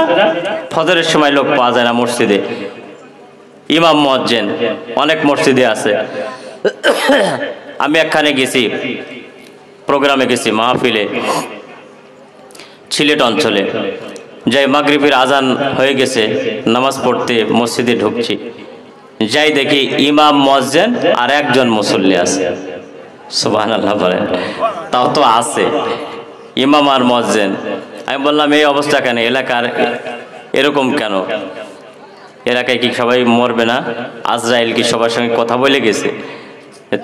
ফজরের সময় লোক পাওয়া যায় না মসজিদে, ইমাম মুয়াজ্জিন অনেক মসজিদে আছে। আমি একখানে গেছি, প্রোগ্রামে গেছি, মাহফিলে, সিলেট অঞ্চলে যাই। মাগরিবের আজান হয়ে গেছে, নামাজ পড়তে মসজিদে ঢুকছি, যাই দেখি ইমাম মুয়াজ্জিন আর একজন মুসল্লি আছে। সুবহানাল্লাহ বলেন। তাও তো আছে ইমাম আর মুয়াজ্জিন। আমি বললাম এই অবস্থা কেন? এলাকার এরকম কেন? এলাকায় কি সবাই মরবে না? আজরাইল কি সবার সঙ্গে কথা বলে গেছে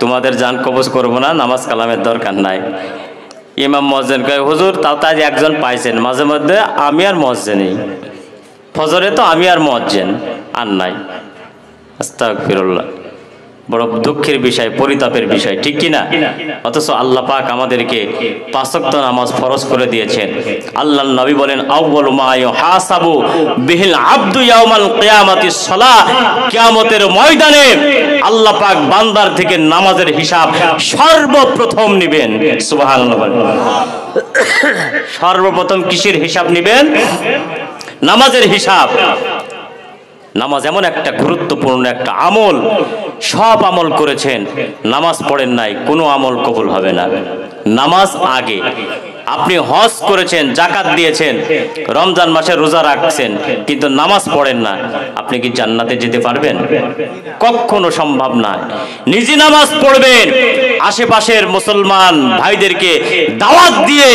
তোমাদের জান কবজ করবো না, নামাজ কালামের দরকার নাই? ইমাম মুয়াজ্জিন কয়, হুজুর তাও তাই একজন পাইছেন, মাঝে মধ্যে আমি আর মুয়াজ্জিনই, ফজরে তো আমি আর মুয়াজ্জিন আর নাই। আস্তাগফিরুল্লাহ। বড় দুঃখের বিষয়, পরিতাপের বিষয়, ঠিক কিনা? অথচ আল্লাহ পাক আমাদেরকে 5 ওয়াক্ত নামাজ ফরজ করে দিয়েছেন। আল্লাহর নবী বলেন, আউয়ালু মা ইউহাসাবু বিহিল আবদু ইয়াউমাল কিয়ামাতিস সালাহ। কিয়ামতের ময়দানে আল্লাহ পাক বান্দার থেকে নামাজের হিসাব সর্বপ্রথম নেবেন। সুবহানাল্লাহ। সর্বপ্রথম কিসের হিসাব নেবেন? নামাজের হিসাব। নামাজ এমন একটা গুরুত্বপূর্ণ একটা আমল, সব আমল করেছেন, নামাজ পড়েন নাই, কোনো আমল কবুল হবে না। নামাজ আগে। আপনি হজ করেছেন, জাকাত দিয়েছেন, রমজান মাসে রোজা রাখছেন, কিন্তু নামাজ পড়েন না, আপনি কি জান্নাতে যেতে পারবেন? কখনো সম্ভব না। নিজে নামাজ পড়বেন, আশেপাশের মুসলমান ভাইদেরকে দাওয়াত দিয়ে,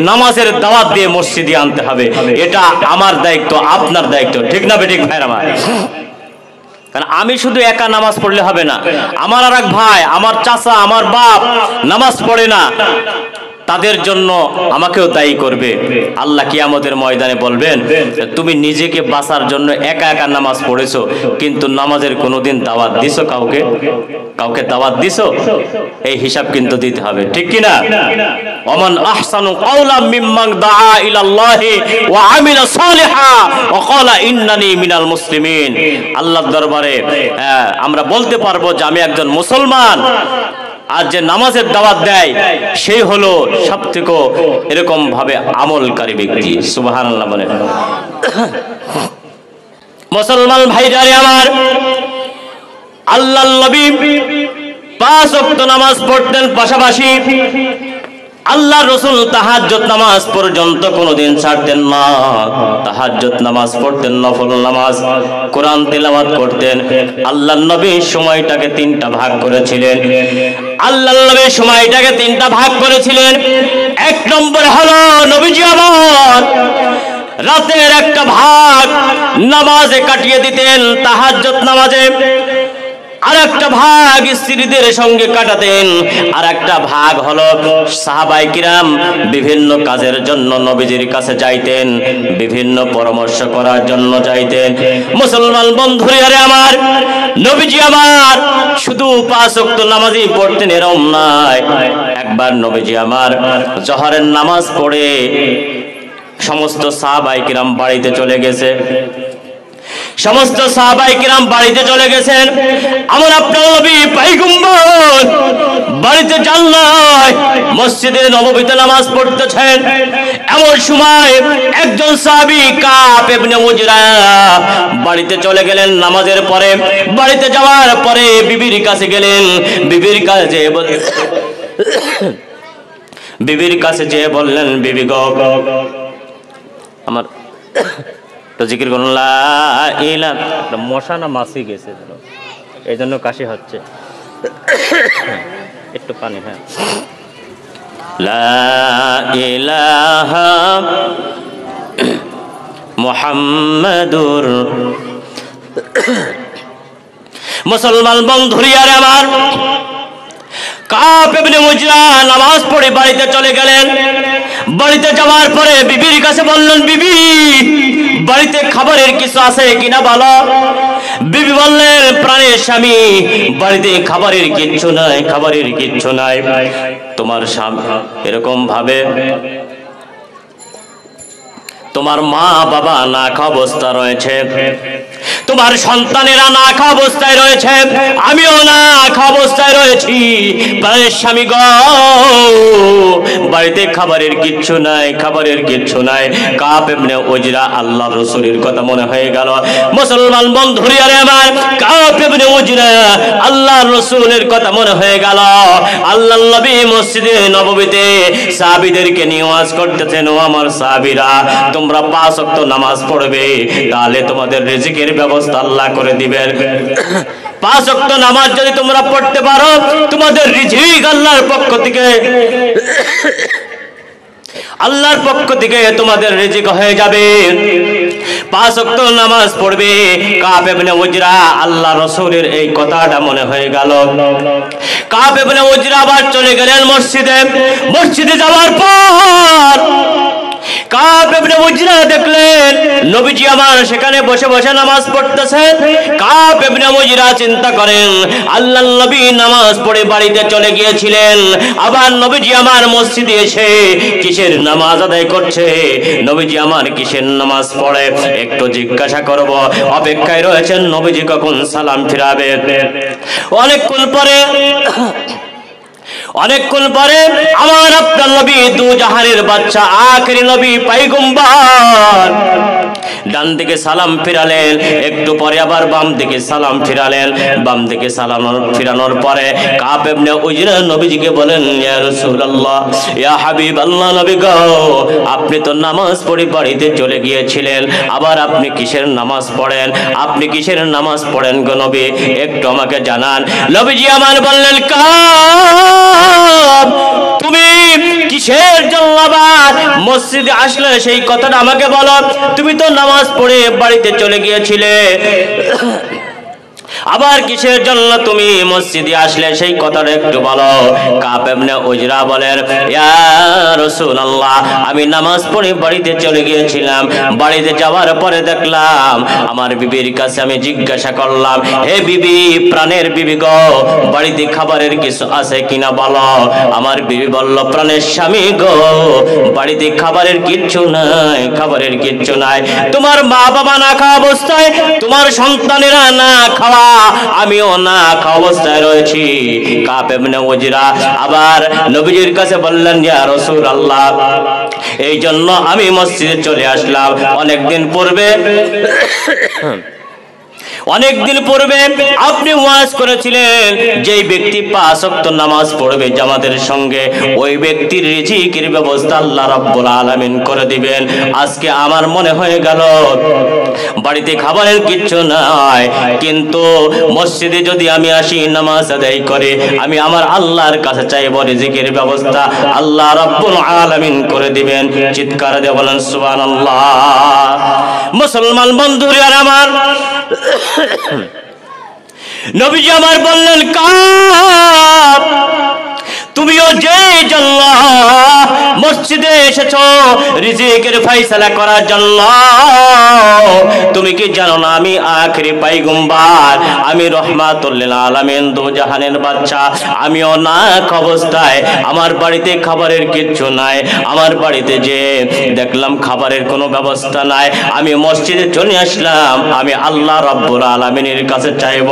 নামাজের দাওয়াত দিয়ে মসজিদে আনতে হবে। এটা আমার দায়িত্ব, আপনার দায়িত্ব, ঠিক না বেঠিক ভাইরা আমার? কারণ আমি শুধু একা নামাজ পড়লে হবে না। আমার আর এক ভাই, আমার চাচা, আমার বাপ নামাজ পড়ে না, তাদের জন্য আমাকেও দায়ী করবে। আল্লাহ কিয়ামতের ময়দানে বলবেন, তুমি নিজেকে বাঁচার জন্য একা একা নামাজ পড়েছো, কিন্তু নামাজের কোনোদিন দাওয়াত দিছো কাউকে? কাউকে দাওয়াত দিছো? এই হিসাব কিন্তু দিতে হবে, ঠিক কিনা? ওমান আহসানু কাওলাম মিম্মান দাআ ইলাল্লাহি ওয়া আমিলা সালিহা ওয়া ক্বালা ইন্নানি মিনাল মুসলিমিন। আল্লাহর দরবারে আমরা বলতে পারবো যে আমি একজন মুসলমান। আর যে নামাজের দাওয়াত দেয় সেই হলো সবথেকে এরকম ভাবে আমলকারী ব্যক্তি। সুবহানাল্লাহ বলেন। মুসলমান ভাইরারে আমার, আল্লাহর নবী 5 ওয়াক্ত নামাজ পড়তেন, পাশাপাশি আল্লাহর রাসূল তাহাজ্জুদ নামাজ পর্যন্ত কোনোদিন ছাড়তেন না। তাহাজ্জুদ নামাজ পড়তেন, নফল নামাজ, কোরআন তেলাওয়াত করতেন। আল্লাহর নবী সময়টাকে 3টা ভাগ করেছিলেন। আল্লাহর নবী সময়টাকে 3টা ভাগ করেছিলেন। 1 নম্বর হলো নবীজি আমার রাতের একটা ভাগ নামাজে কাটিয়ে দিতেন, তাহাজ্জুদ নামাজে। আর একটা ভাগ স্ত্রীদের সঙ্গে কাটাতেন। আর একটা ভাগ হলো সাহাবায়ে কিরাম বিভিন্ন কাজের জন্য নবীজির কাছে যাইতেন, বিভিন্ন পরামর্শ করার জন্য যাইতেন। মুসলমান বন্ধুরা আমার, নবীজি আমার শুধু 5 ওয়াক্ত নামাজই পড়তেন এরকম নয়। একবার নবীজি আমার জোহরের নামাজ পড়ে সমস্ত সাহাবায়ে কিরাম বাড়িতে চলে গেছে। সমস্ত সাহাবায়ে কিরাম বাড়িতে চলে গেছেন। আমার আপনার নবী পয়গম্বর বাড়িতে যান নাই, মসজিদে নববীতে নামাজ পড়তেছেন। এমন সময় একজন সাহাবী কাব ইবনে উজরা বাড়িতে চলে গেলেন নামাজের পরে। বাড়িতে যাওয়ার পরে বিবির কাছে গেলেন। বিবির কাছে যেয়ে বললেন, বিবি গো, আমার তো জিকির করুন লা ইলাহা, মশা না মাছি গেছে এই জন্য কাশি হচ্ছে, একটু পানি। হ্যাঁ, লা ইলাহা মুহাম্মাদুর। মুসলমান বন্ধুরিয়ারে আমার, কাব ইবনে উজরা নামাজ পড়ে বাড়িতে চলে গেলেন। বাড়িতে যাওয়ার পরে বিবির কাছে বললেন, বিবি বাড়িতে খাবারের কিছু আছে কিনা বলো। বিবি বললেন, প্রাণের স্বামী বাড়িতে খাবারের কিচ্ছু নাই, খাবারের কিচ্ছু নাই। তোমার স্বামী এরকম ভাবে, তোমার মা বাবা না খাওয়া অবস্থা রয়েছে, তোমার সন্তানেরা না খাওয়া অবস্থায় রয়েছে, আমিও না খাওয়া অবস্থায় রয়েছি। প্রাণের স্বামী গো, বাড়িতে খাবারের কিচ্ছু নাই, খাবারের কিচ্ছু নাই। কাব ইবনে উজরা আল্লাহর রাসূলের কথা মনে হয়ে গেল। মুসলমান বন্ধুরিয়ারে আমার, কাব ইবনে উজরা আল্লাহর রাসূলের কথা মনে হয়ে গেল। আল্লাহর নবী মসজিদে নববীতে সাহাবীদেরকে নিয়ে ওয়াজ করতেছেন, ও আমার সাহাবীরা, তোমরা 5 ওয়াক্ত নামাজ পড়বে, তাহলে তোমাদের রিজিকের ব্যবস্থা আল্লাহ করে দিবেন। 5 ওয়াক্ত নামাজ যদি তোমরা পড়তে পারো, তোমাদের রিজিক আল্লাহর পক্ষ থেকে তোমাদের রিজিক হয়ে যাবে। 5 ওয়াক্ত নামাজ পড়বে। কাব ইবনে উজরা আল্লাহর রাসূলের এই কথাটা মনে হয়ে গেল। কাব ইবনে উজরা আবার চলে গেলেন মসজিদে। মসজিদে যাওয়ার পর কাব ইবনে উজরা দেখলেন নবীজি আমার সেখানে বসে বসে নামাজ পড়তেছেন। কাব ইবনে উজরা চিন্তা করেন, আল্লাহর নবী নামাজ পড়ে বাড়িতে চলে গিয়েছিলেন, আবার নবীজি আমার মসজিদে এসে কিসের নামাজ আদায় করছে, নবীজি আমার কিসের নামাজ পড়ে, একটু জিজ্ঞাসা করব। অপেক্ষায় রয়েছেন নবীজি কখন সালাম ফিরাবে। অনেকক্ষণ পরে আমার আপনার নবী, দু জাহানের বাদশা, আখেরি নবী পয়গম্বর ডান দিকে সালাম ফিরালেন, একটু পরে আবার বাম দিকে সালাম ফিরালেন। বাম দিকে সালাম ফিরানোর পরে কাব ইবনে উজরা নবীজিকে বলেন, ইয়া রাসূলুল্লাহ, ইয়া হাবিবাল্লাহ, নবী গো, আপনি তো নামাজ পড়ে বাড়িতে চলে গিয়েছিলেন, আবার আপনি কিসের নামাজ পড়েন? আপনি কিসের নামাজ পড়েন গো নবী, একটু আমাকে জানান। নবীজি আমার বললেন, কাব, তুমি কিসের জন্য আবার মসজিদে আসলে সেই কথাটা আমাকে বলো। তুমি তো নামাজ পড়ে বাড়িতে চলে গিয়েছিলে, আবার কিসের জন্য তুমি মসজিদে আসলে সেই কথাটা একটু বলো। কাব ইবনে উজরা বলেন, ইয়া রাসূলুল্লাহ, আমি নামাজ পড়ে বাড়িতে চলে গিয়েছিলাম। বাড়িতে যাওয়ার পরে দেখলাম আমার বিবির কাছে আমি জিজ্ঞাসা করলাম, হে বিবি, প্রাণের বিবি গো, বাড়িতে খাবারের কিছু আছে কিনা বলো। আমার বিবি বলল, প্রাণের স্বামী গো, বাড়িতে খাবারের কিচ্ছু নাই, খাবারের কিচ্ছু নাই। তোমার মা বাবা না খাওয়া অবস্থায়, তোমার সন্তানেরা না খাওয়া, আমিও না খাওয়া অবস্থায় রয়েছি। কাব ইবনে উজরা আবার নবীজির কাছে বললেন, ইয়া রাসূলুল্লাহ, এই জন্য আমি মসজিদে চলে আসলাম। অনেকদিন পূর্বে আপনি ওয়াজ করেছিলেন, যে ব্যক্তি 5 ওয়াক্ত নামাজ পড়বে জামাতের সঙ্গে, ওই ব্যক্তির রিজিকের ব্যবস্থা আল্লাহ রাব্বুল আলামিন করে দিবেন। আজকে আমার মনে হয়ে গেল বাড়িতে খাবারের কিচ্ছু নাই, কিন্তু মসজিদে যদি আমি আসি, নামাজ আদায় করে আমি আমার আল্লাহর কাছে চাইব, রিজিকের ব্যবস্থা আল্লাহ রাব্বুল আলামিন করে দিবেন। চিৎকার দিয়ে বলেন সুবহানাল্লাহ। মুসলমান বন্ধুরা আমার, নবীজি আমার বললেন, কাব, তুমিও যে জন্য মসজিদে এসেছো রিজিকের ফয়সালা করার জন্য, তুমি কি জানো না আমি আখিরি পয়গম্বর, আমি রহমাতুল লিল আলামিন, দু জাহানের বাদশা। আমিও না অবস্থায় আমার বাড়িতে খাবারের কিচ্ছু নাই, আমার বাড়িতে যে দেখলাম খাবারের কোনো ব্যবস্থা নাই, আমি মসজিদে চলে আসলাম, আমি আল্লাহ রাব্বুল আলামিনের কাছে চাইব।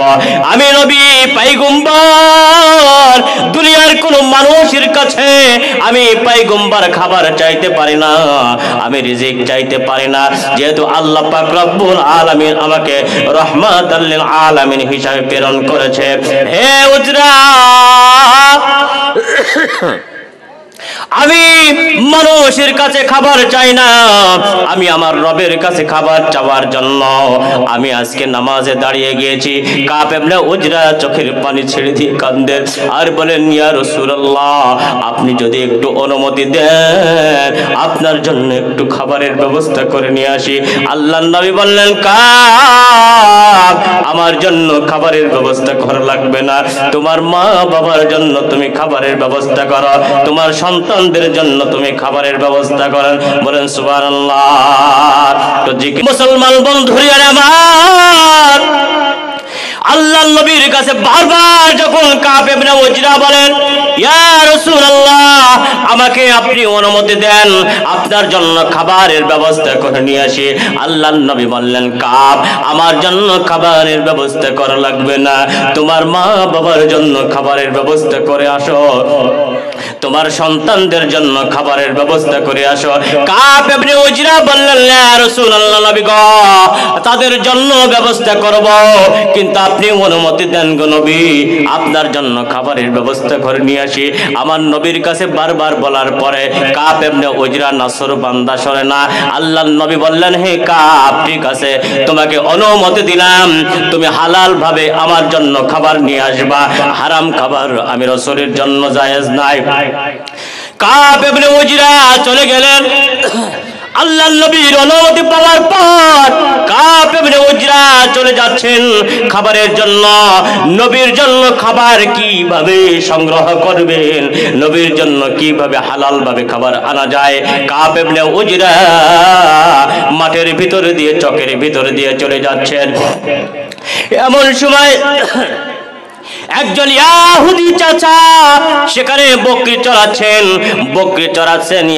আমি নবী পয়গম্বর, দুনিয়ার কোনো মানুষের কাছে আমি পয়গম্বর খাবার চাইতে পারি না, আমি রিজিক চাইতে পারি না, যেহেতু আল্লাহ পাক রব্বুল আলামিন আমাকে রহমাতুল লিল আলামিন হিসাবে প্রেরণ করেছে। হে উজরা, আমি মানুষের কাছে খাবার চাই না, আমি আমার রবের কাছে খাবার চাওয়ার জন্য আমি আজকে নামাজে দাঁড়িয়ে গিয়েছি। কাব ইবনে উজরা চোখের পানি ছেড়ে দিয়ে কাঁদেন আর বলেন, ইয়া রাসূলুল্লাহ, আপনি যদি একটু অনুমতি দেন আপনার জন্য একটু খাবারের ব্যবস্থা করে নিয়ে আসি। আল্লাহর নবী বললেন, কাব, আমার জন্য খাবারের ব্যবস্থা করা লাগবে না, তোমার মা বাবার জন্য তুমি খাবারের ব্যবস্থা করো, তোমার সন্তানদের জন্য তুমি খাবারের ব্যবস্থা করেন। বলেন সুবহানাল্লাহ। তো মুসলমান বন্ধুরা আমার, আল্লাহর নবীর কাছে বারবার যখন কাব ইবনে উজরা বলেন, ইয়া রাসূলুল্লাহ, আমাকে আপনি অনুমতি দেন আপনার জন্য খাবারের ব্যবস্থা করে নিয়ে আসি। আল্লাহর নবী বললেন, কাব, আমার জন্য খাবারের ব্যবস্থা করা লাগবে না, তোমার মা বাবার জন্য খাবারের ব্যবস্থা করে আসো, তোমার সন্তানদের জন্য খাবারের ব্যবস্থা করে আসো। কাব ইবনে উজরা বললেন, ইয়া রাসূলুল্লাহ, নবী গো, তাদের জন্য ব্যবস্থা করব, কিন্তু আপনি অনুমতি দেন গো নবী, আপনার জন্য খাবারের ব্যবস্থা করে নিয়ে আসি। আমার নবীর কাছে বারবার বলার পরে কাব ইবনে উজরা নাসর বান্দা সরে না। আল্লাহর নবী বললেন, হে কাব, ঠিক আছে, তোমাকে অনুমতি দিলাম, তুমি হালাল ভাবে আমার জন্য খাবার নিয়ে আসবা, হারাম খাবার আমি রাসূলের জন্য জায়েজ নাই। কাব ইবনে উজরা চলে গেলেন। আল্লাহর নবীর অনুমতি পাওয়ার পর কাব ইবনে উজরা চলে যাচ্ছেন খাবারের জন্য। নবীর জন্য খাবার কিভাবে সংগ্রহ করবেন, নবীর জন্য কিভাবে হালাল ভাবে খাবার আনা যায়, কাব ইবনে উজরা মাঠের ভিতরে দিয়ে, চকের ভিতরে দিয়ে চলে যাচ্ছেন। এমন সময় একজন ইহুদি চাচা সেখানে বকরি চড়াচ্ছেন।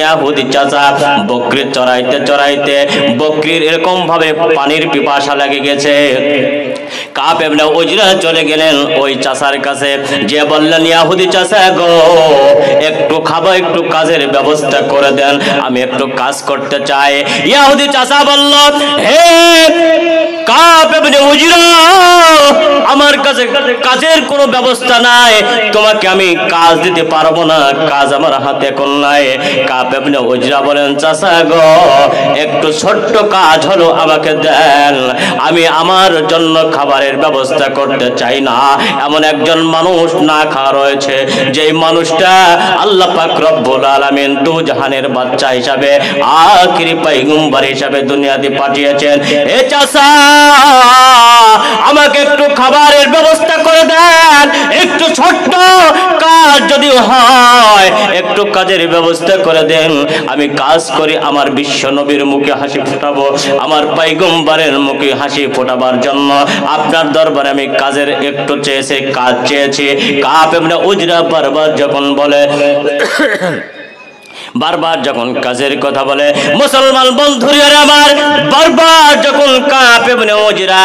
ইহুদি চাচা বকরি চড়াইতে চড়াইতে বকরির এরকম ভাবে পানির পিপাসা লেগে গেছে। কাব ইবনে উজরা চলে গেলেন ওই চাচার কাছে, যে বললেন, ইহুদি চাচা গো, একটু খাবো, একটু কাজের ব্যবস্থা করে দেন, আমি একটু কাজ করতে চাই। ইহুদি চাচা বলল, হে কাব ইবনে উজরা, আমার কাছে কাজের কোনো ব্যবস্থা নাই, তোমাকে আমি কাজ দিতে পারবো না, কাজ আমার হাতে এখন নাই। কাব ইবনে উজরা বলেন, চাচা গো, একটু ছোট্ট কাজ হলো আমাকে দেন, আমি আমার জন্য খাবারের ব্যবস্থা করতে চাই না। এমন একজন মানুষ না খাওয়া রয়েছে, যেই মানুষটা আল্লাহ পাক রব্বুল আলামিন দু জাহানের বাদশা হিসাবে, আখিরি পয়গম্বর হিসাবে দুনিয়াতে পাঠিয়েছেন। এ চাচা, আমাকে একটু খাবারের ব্যবস্থা করে দেন, একটু ছোট্ট কাজ যদি হয়, একটু কাজের ব্যবস্থা করে দেন, আমি কাজ করি, আমার বিশ্ব নবীর মুখে হাসি ফোটাবো, আমার পয়গম্বরের মুখে হাসি ফোটাবার জন্য আপনার দরবারে আমি কাজের একটু কাজ চেয়েছি। কাব ইবনে উজরা বারবার যখন কাজের কথা বলে, মুসলমান বন্ধুরা আমার, বারবার যখন কাব ইবনে উজরা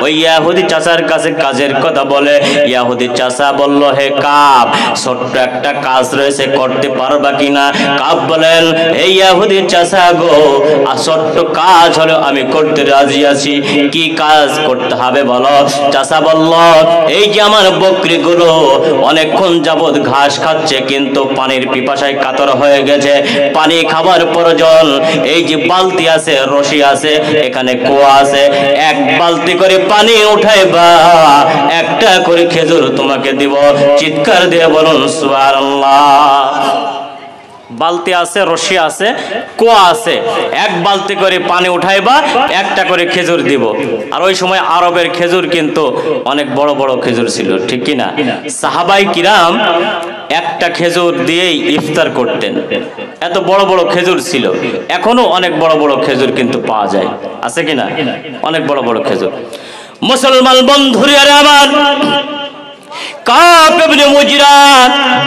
ওই ইহুদি চাচার কাছে কাজের কথা বলে, ইহুদি চাচা বলল, হে কাব, ছোট্ট একটা কাজ রয়েছে, করতে পারবা কিনা? কাব বলেন, এই ইহুদি চাচা গো, ছোট্ট কাজ হলো আমি করতে রাজি আছি, কি কাজ করতে হবে বলো? চাচা বলল, এই যে আমার বকরিগুলো অনেকক্ষণ যাবত ঘাস খাচ্ছে, কিন্তু পানির পিপাসায় কাতর হয়ে গেছে, পানি খাবার প্রয়োজন, এই যে বালতি আছে, রশি আছে, এখানে কুয়া আছে, এক বালতি করে পানি উঠাইবা, একটা করে খেজুর তোমাকে দিব। চিৎকার দিয়ে বলুন সুবহানাল্লাহ। বালতি আছে, রশি আছে, কুয়া আছে, এক বালতি করে পানি উঠাইবা, একটা করে খেজুর দিব। আর ওই সময় আরবের খেজুর কিন্তু অনেক বড় বড় খেজুর ছিল, ঠিক কিনা? সাহাবাই কিরাম একটা খেজুর দিয়েই ইফতার করতেন। এত বড় বড় খেজুর ছিল, এখনো অনেক বড় বড় খেজুর কিন্তু পাওয়া যায়, আছে কিনা? অনেক বড় বড় খেজুর। মুসলমান বন্ধুরা আমার, কাব ইবনে মুজরা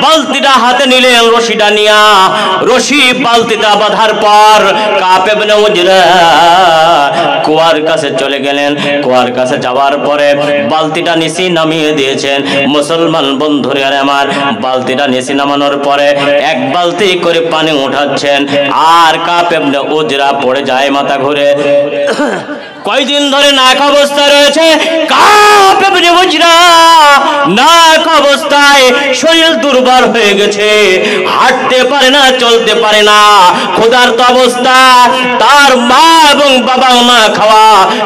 বালতিটা হাতে নিলেন, রশিটা নিয়া, রশি বালতিটা বাঁধার পর কাব ইবনে মুজরা কুয়ার কাছে চলে গেলেন। কুয়ার কাছে যাওয়ার পরে বালতিটা নিচে নামিয়ে দিয়েছেন। মুসলমান বন্ধুরা আমার, বালতিটা নিচে নামানোর পরে এক বালতি করে পানি উঠাচ্ছেন, আর কাব ইবনে মুজরা পড়ে যায় মাথা ঘুরে। কয়দিন ধরে নাক অবস্থায় রয়েছে কাব ইবনে মুজরা, নাক অবস্থায় শরীর দুর্বল হয়ে গেছে, হাঁটতে পারে না, চলতে পারে না, ক্ষুধার্ত অবস্থা, তার মা এবং বাবাও না খাওয়া,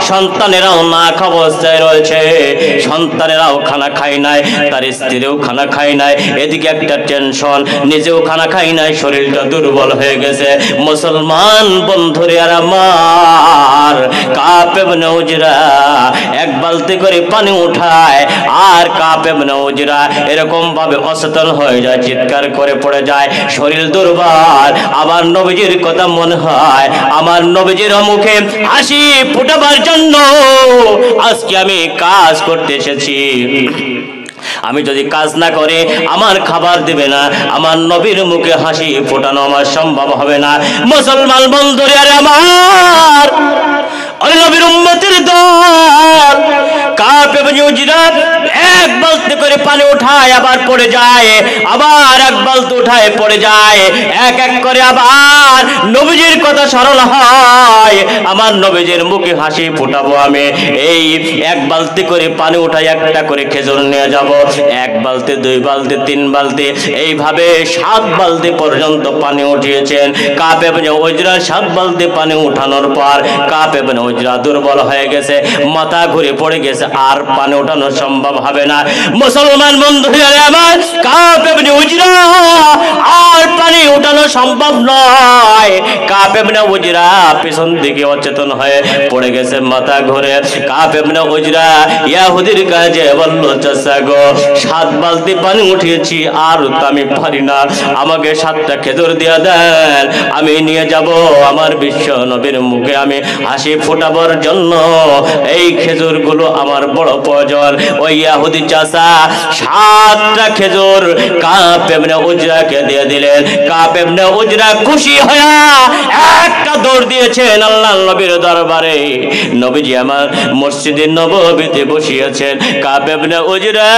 সন্তানেরাও না খাওয়া অবস্থায় রয়েছে, সন্তানেরাও খানা খায় নাই, তার স্ত্রীও খানা খায় নাই, এদিকে একটা টেনশন, নিজেও খানা খায় নাই, শরীরটা দুর্বল হয়ে গেছে। মুসলমান বন্ধুরে আর আমার, কাব ইবনে মুজরা এক বালতি করে পানি উঠায়, আর কাব ইবনে মুজরা এরকম ভাবে অচেতন হয়ে যায়, চিৎকার করে পড়ে যায়, শরীর দুর্বল। আবার নবীজির কথা মনে হয়, আমার নবীজির মুখে হাসি ফুটাবার জন্য আজকে আমি কাজ করতে এসেছি, আমি যদি কাজ না করে আমার খাবার দেবে না, আমার নবীর মুখে হাসি ফোটানো আমার সম্ভব হবে না। মুসলমান বন্ধুরা আমার, ওই নবীর উম্মতের দল কাব ইবনে মুজরা এক বালতি করে পানি উঠায়, আবার পড়ে যায়, আবার এক বালতি উঠায় পড়ে যায়, এক এক করে আবার নবীজির কথা স্মরণ হয়, আমার নবীজির মুখে হাসি ফুটাবো আমি, এই এক বালতি করে পানি উঠায় একটা করে খেজুর নিয়ে যাব, এক বালতি, দুই বালতি, তিন বালতি, এইভাবে 7 বালতি পর্যন্ত পানি উঠিয়েছেন কাব ইবনে মুজরা। 7 বালতি পানি উঠানোর পর কাব ইবনে মুজরা দুর্বল হয়ে গেছে, মাথা ঘুরে পড়ে গেছে, আর পানি উঠানো সম্ভব হবে না। মুসলমান বন্ধুরা আমার, কাব ইবনে মুজরা আর পানি উঠানো সম্ভব নয়, কাব ইবনে মুজরা পিছন দিকে অচেতন হয়ে পড়ে গেছে, মাথা ঘুরে। কাব ইবনে মুজরা ইহুদির কাছে বলল, চাচা গো, 7 বালতি পানি উঠিয়েছি, আর আমি পারি না, আমাকে 7টা খেজুর দিয়ে দেন, আমি নিয়ে যাব আমার বিশ্ব নবীর মুখে আমি হাসি ফোটাবার জন্য, এই খেজুরগুলো আমার বড় প্রয়োজন। ওই ইহুদি চাচা 7টা খেজুর কাব ইবনে মুজরাকে দিয়ে দিলেন। কাব ইবনে মুজরা খুশি হয়ে একটা দৌড় দিয়েছেন আল্লাহর নবীর দরবারে। নবীজি আমার মসজিদে নববীতে বসিয়েছেন, কাব ইবনে মুজরা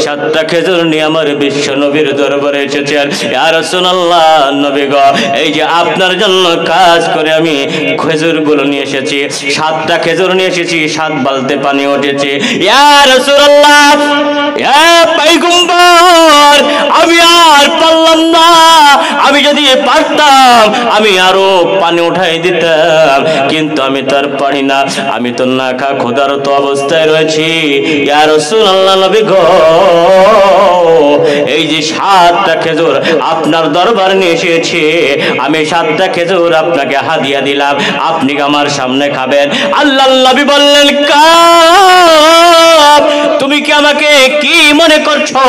7টা খেজুর নিয়ে আমার বিশ্ব নবীর দরবারে এসেছেন। ইয়া রাসূলুল্লাহ, নবী গো, এই যে আপনার জন্য কাজ করে আমি খেজুরগুলো নিয়ে এসেছি, 7টা খেজুর নিয়ে এসেছি, 7 বালতি পানি উঠেছে। ইয়া রাসূলুল্লাহ, ইয়া পয়গম্বর, আমি আর পারলাম না, আমি যদি পারতাম আমি আরো পানি উঠাই দিতাম, কিন্তু আমি তার পারি না, আমি তো না খা ক্ষুধার্ত অবস্থায় রয়েছি। ইয়া রাসূলুল্লাহ, নবী গো, এই যে 7টা খেজুর আপনার দরবার নিয়ে এসেছি, আমি 7টা খেজুর আপনাকে হাদিয়া দিলাম, আপনি আমার সামনে খাবেন। আল্লাহর নবী বললেন, কাব, তুমি কি আমাকে কি মনে করছো?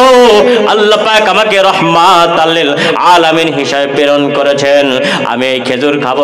আল্লাহ পাক আমাকে রহমাত লিল আলামিন হিসেবে প্রেরণ করেছেন, আমি এই খেজুর খাবো।